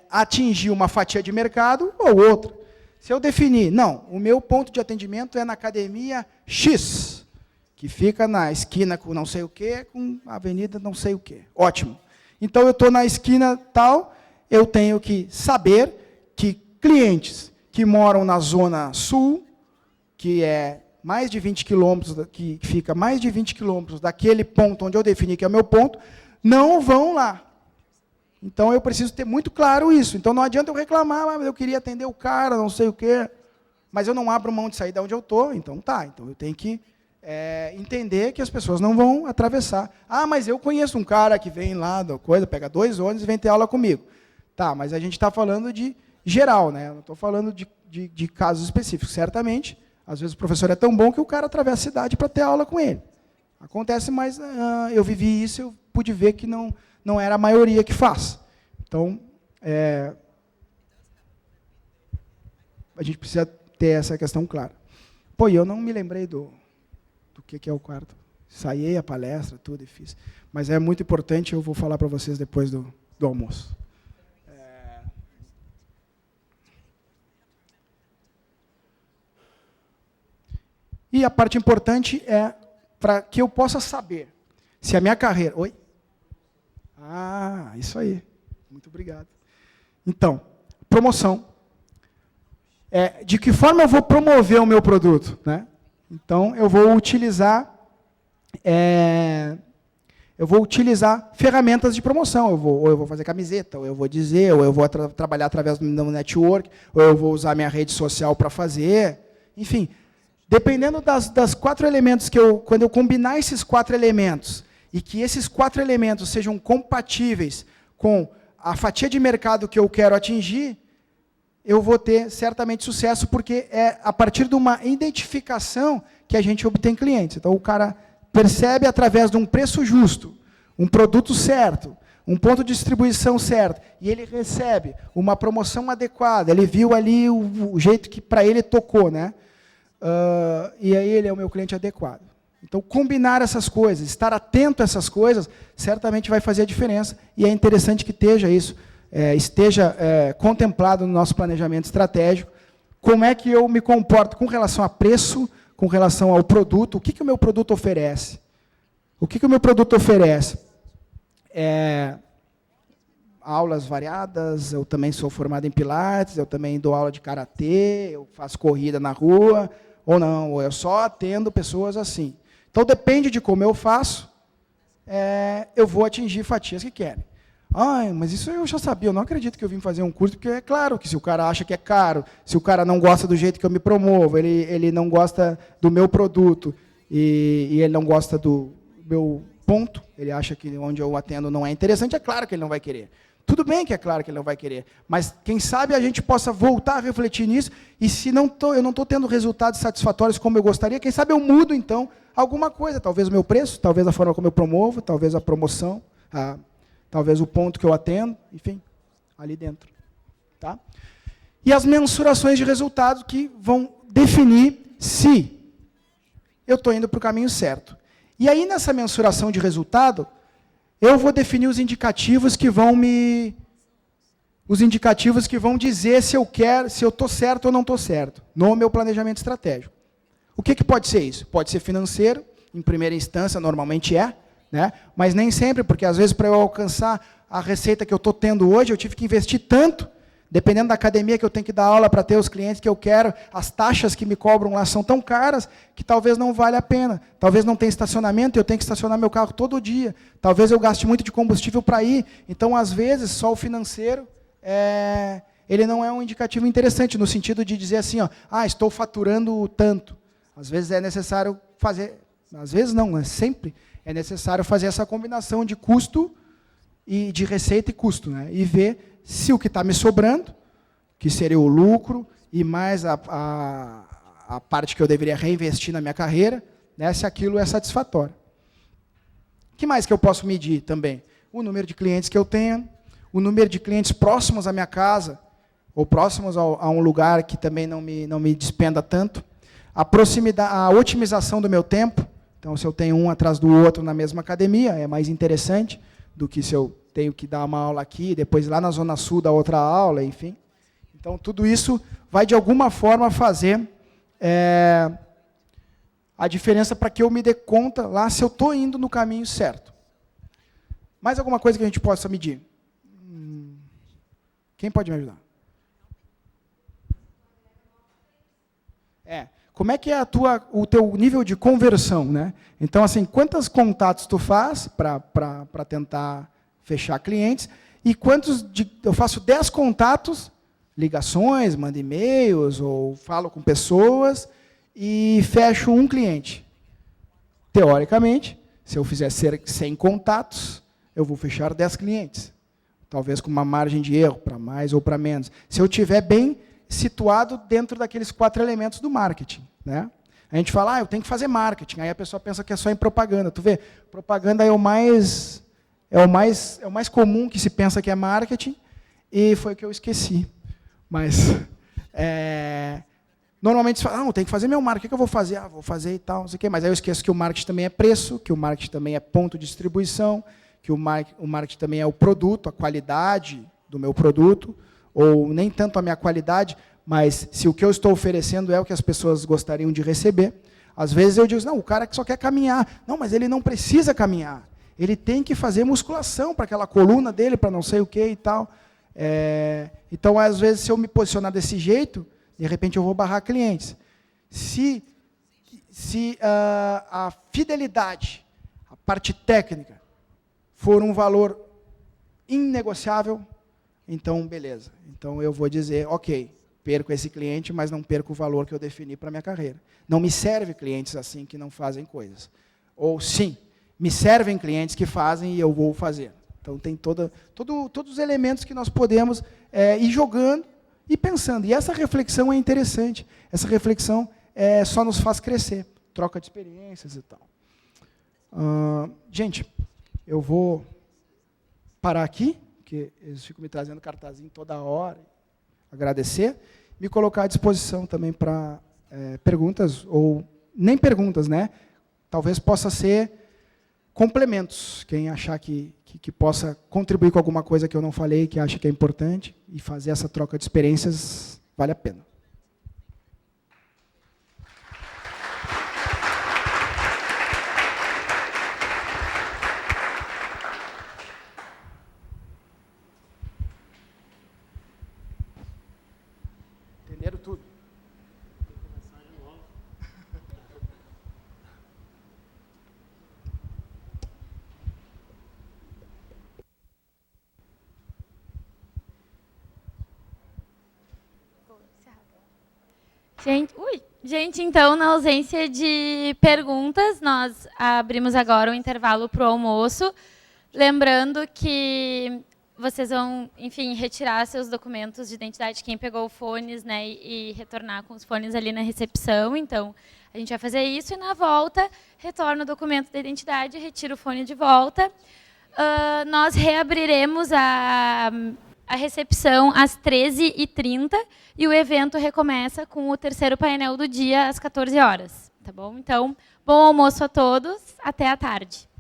atingir uma fatia de mercado ou outra. Se eu definir, não, o meu ponto de atendimento é na academia X, que fica na esquina com não sei o quê, com a avenida não sei o quê. Ótimo. Então, eu estou na esquina tal, eu tenho que saber que clientes que moram na zona sul, que é mais de 20 quilômetros, que fica mais de 20 quilômetros daquele ponto onde eu defini que é o meu ponto, não vão lá. Então, eu preciso ter muito claro isso. Então, não adianta eu reclamar, mas eu queria atender o cara, não sei o quê, mas eu não abro mão de sair de onde eu estou, então tá. Então, eu tenho que entender que as pessoas não vão atravessar. Mas eu conheço um cara que vem lá, pega 2 ônibus e vem ter aula comigo. Tá, mas a gente está falando de geral, né? Eu não estou falando de casos específicos. Certamente, às vezes o professor é tão bom que o cara atravessa a cidade para ter aula com ele. Acontece, mas eu vivi isso, eu pude ver que não era a maioria que faz. Então, a gente precisa ter essa questão clara. Pô, e eu não me lembrei do que é o quarto. Ensaiei a palestra, tudo e fiz. Mas é muito importante, eu vou falar para vocês depois do almoço. E a parte importante é para que eu possa saber se a minha carreira... Oi? Isso aí. Muito obrigado. Então, promoção. De que forma eu vou promover o meu produto? Né? Então, eu vou utilizar ferramentas de promoção. Ou eu vou fazer camiseta, ou eu vou dizer, ou eu vou trabalhar através do network, ou eu vou usar minha rede social para fazer. Enfim, dependendo das 4 elementos quando eu combinar esses 4 elementos, e que esses 4 elementos sejam compatíveis com a fatia de mercado que eu quero atingir, eu vou ter certamente sucesso, porque é a partir de uma identificação que a gente obtém clientes. Então, o cara percebe através de um preço justo, um produto certo, um ponto de distribuição certo, e ele recebe uma promoção adequada, ele viu ali o jeito que para ele tocou, né? E aí ele é o meu cliente adequado. Então, combinar essas coisas, estar atento a essas coisas, certamente vai fazer a diferença, e é interessante que esteja contemplado no nosso planejamento estratégico, como é que eu me comporto com relação a preço, com relação ao produto, o que o meu produto oferece. O que o meu produto oferece? Aulas variadas, eu também sou formado em Pilates, eu também dou aula de Karatê, eu faço corrida na rua, ou não, ou eu só atendo pessoas assim. Então, depende de como eu faço, eu vou atingir fatias que querem. Ai, mas isso eu já sabia, eu não acredito que eu vim fazer um curso, porque é claro que se o cara acha que é caro, se o cara não gosta do jeito que eu me promovo, ele não gosta do meu produto, e ele não gosta do meu ponto, ele acha que onde eu atendo não é interessante, é claro que ele não vai querer. Tudo bem que é claro que ele não vai querer, mas quem sabe a gente possa voltar a refletir nisso, e se eu não estou tendo resultados satisfatórios como eu gostaria, quem sabe eu mudo, então, alguma coisa, talvez o meu preço, talvez a forma como eu promovo, talvez a promoção, talvez o ponto que eu atendo, enfim, ali dentro. Tá? E as mensurações de resultado que vão definir se eu estou indo para o caminho certo. E aí, nessa mensuração de resultado, eu vou definir os indicativos que vão dizer se eu estou certo ou não estou certo, no meu planejamento estratégico. O que pode ser isso? Pode ser financeiro, em primeira instância, normalmente né? Mas nem sempre, porque às vezes para eu alcançar a receita que eu estou tendo hoje, eu tive que investir tanto, dependendo da academia que eu tenho que dar aula para ter os clientes que eu quero, as taxas que me cobram lá são tão caras que talvez não valha a pena. Talvez não tenha estacionamento, eu tenho que estacionar meu carro todo dia. Talvez eu gaste muito de combustível para ir. Então, às vezes, só o financeiro, ele não é um indicativo interessante, no sentido de dizer assim, estou faturando tanto. Às vezes é necessário fazer, às vezes não, né? Sempre é necessário fazer essa combinação de custo e de receita e custo, né? E ver se o que está me sobrando, que seria o lucro, e mais a parte que eu deveria reinvestir na minha carreira, né? Se aquilo é satisfatório. O que mais que eu posso medir também? O número de clientes que eu tenho, o número de clientes próximos à minha casa, ou próximos a um lugar que também não me despenda tanto, a proximidade, a otimização do meu tempo. Então, se eu tenho um atrás do outro na mesma academia, é mais interessante do que se eu tenho que dar uma aula aqui, depois lá na Zona Sul dar outra aula, enfim. Então, tudo isso vai, de alguma forma, fazer a diferença para que eu me dê conta lá se eu estou indo no caminho certo. Mais alguma coisa que a gente possa medir? Quem pode me ajudar? Como é que é o teu nível de conversão, né? Então, assim, quantos contatos tu faz para tentar fechar clientes, e eu faço 10 contatos, ligações, mando e-mails, ou falo com pessoas, e fecho um cliente. Teoricamente, se eu fizer 100 contatos, eu vou fechar 10 clientes. Talvez com uma margem de erro, para mais ou para menos. Se eu estiver bem situado dentro daqueles 4 elementos do marketing, né? A gente fala, eu tenho que fazer marketing. Aí a pessoa pensa que é só em propaganda. Tu vê, propaganda é o mais comum que se pensa que é marketing, e foi o que eu esqueci. Mas, normalmente se fala, tem que fazer meu marketing, o que eu vou fazer? Vou fazer e tal, não sei o quê. Mas aí eu esqueço que o marketing também é preço, que o marketing também é ponto de distribuição, que o marketing também é o produto, a qualidade do meu produto, ou nem tanto a minha qualidade, mas se o que eu estou oferecendo é o que as pessoas gostariam de receber. Às vezes eu digo, não, o cara que só quer caminhar. Não, mas ele não precisa caminhar. Ele tem que fazer musculação para aquela coluna dele, para não sei o que e tal. Então, às vezes, se eu me posicionar desse jeito, de repente eu vou barrar clientes. Se a fidelidade, a parte técnica, for um valor inegociável, então, beleza. Então, eu vou dizer, ok, perco esse cliente, mas não perco o valor que eu defini para a minha carreira. Não me serve clientes assim que não fazem coisas. Ou, sim, me servem clientes que fazem e eu vou fazer. Então, tem todos os elementos que nós podemos ir jogando e pensando. E essa reflexão é interessante. Essa reflexão só nos faz crescer. Troca de experiências e tal. Gente, eu vou parar aqui, porque eles ficam me trazendo cartazinho toda hora. Agradecer. Me colocar à disposição também para perguntas, ou nem perguntas, né? Talvez possa ser complementos. Quem achar que possa contribuir com alguma coisa que eu não falei, que acha que é importante, e fazer essa troca de experiências, vale a pena. Entenderam tudo? Gente, então, na ausência de perguntas, nós abrimos agora o intervalo para o almoço. Lembrando que vocês vão, enfim, retirar seus documentos de identidade, quem pegou fones, né, e retornar com os fones ali na recepção. Então, a gente vai fazer isso e, na volta, retorna o documento da identidade, retira o fone de volta. Nós reabriremos a recepção às 13h30 e o evento recomeça com o terceiro painel do dia às 14 horas. Tá bom? Então, bom almoço a todos. Até à tarde.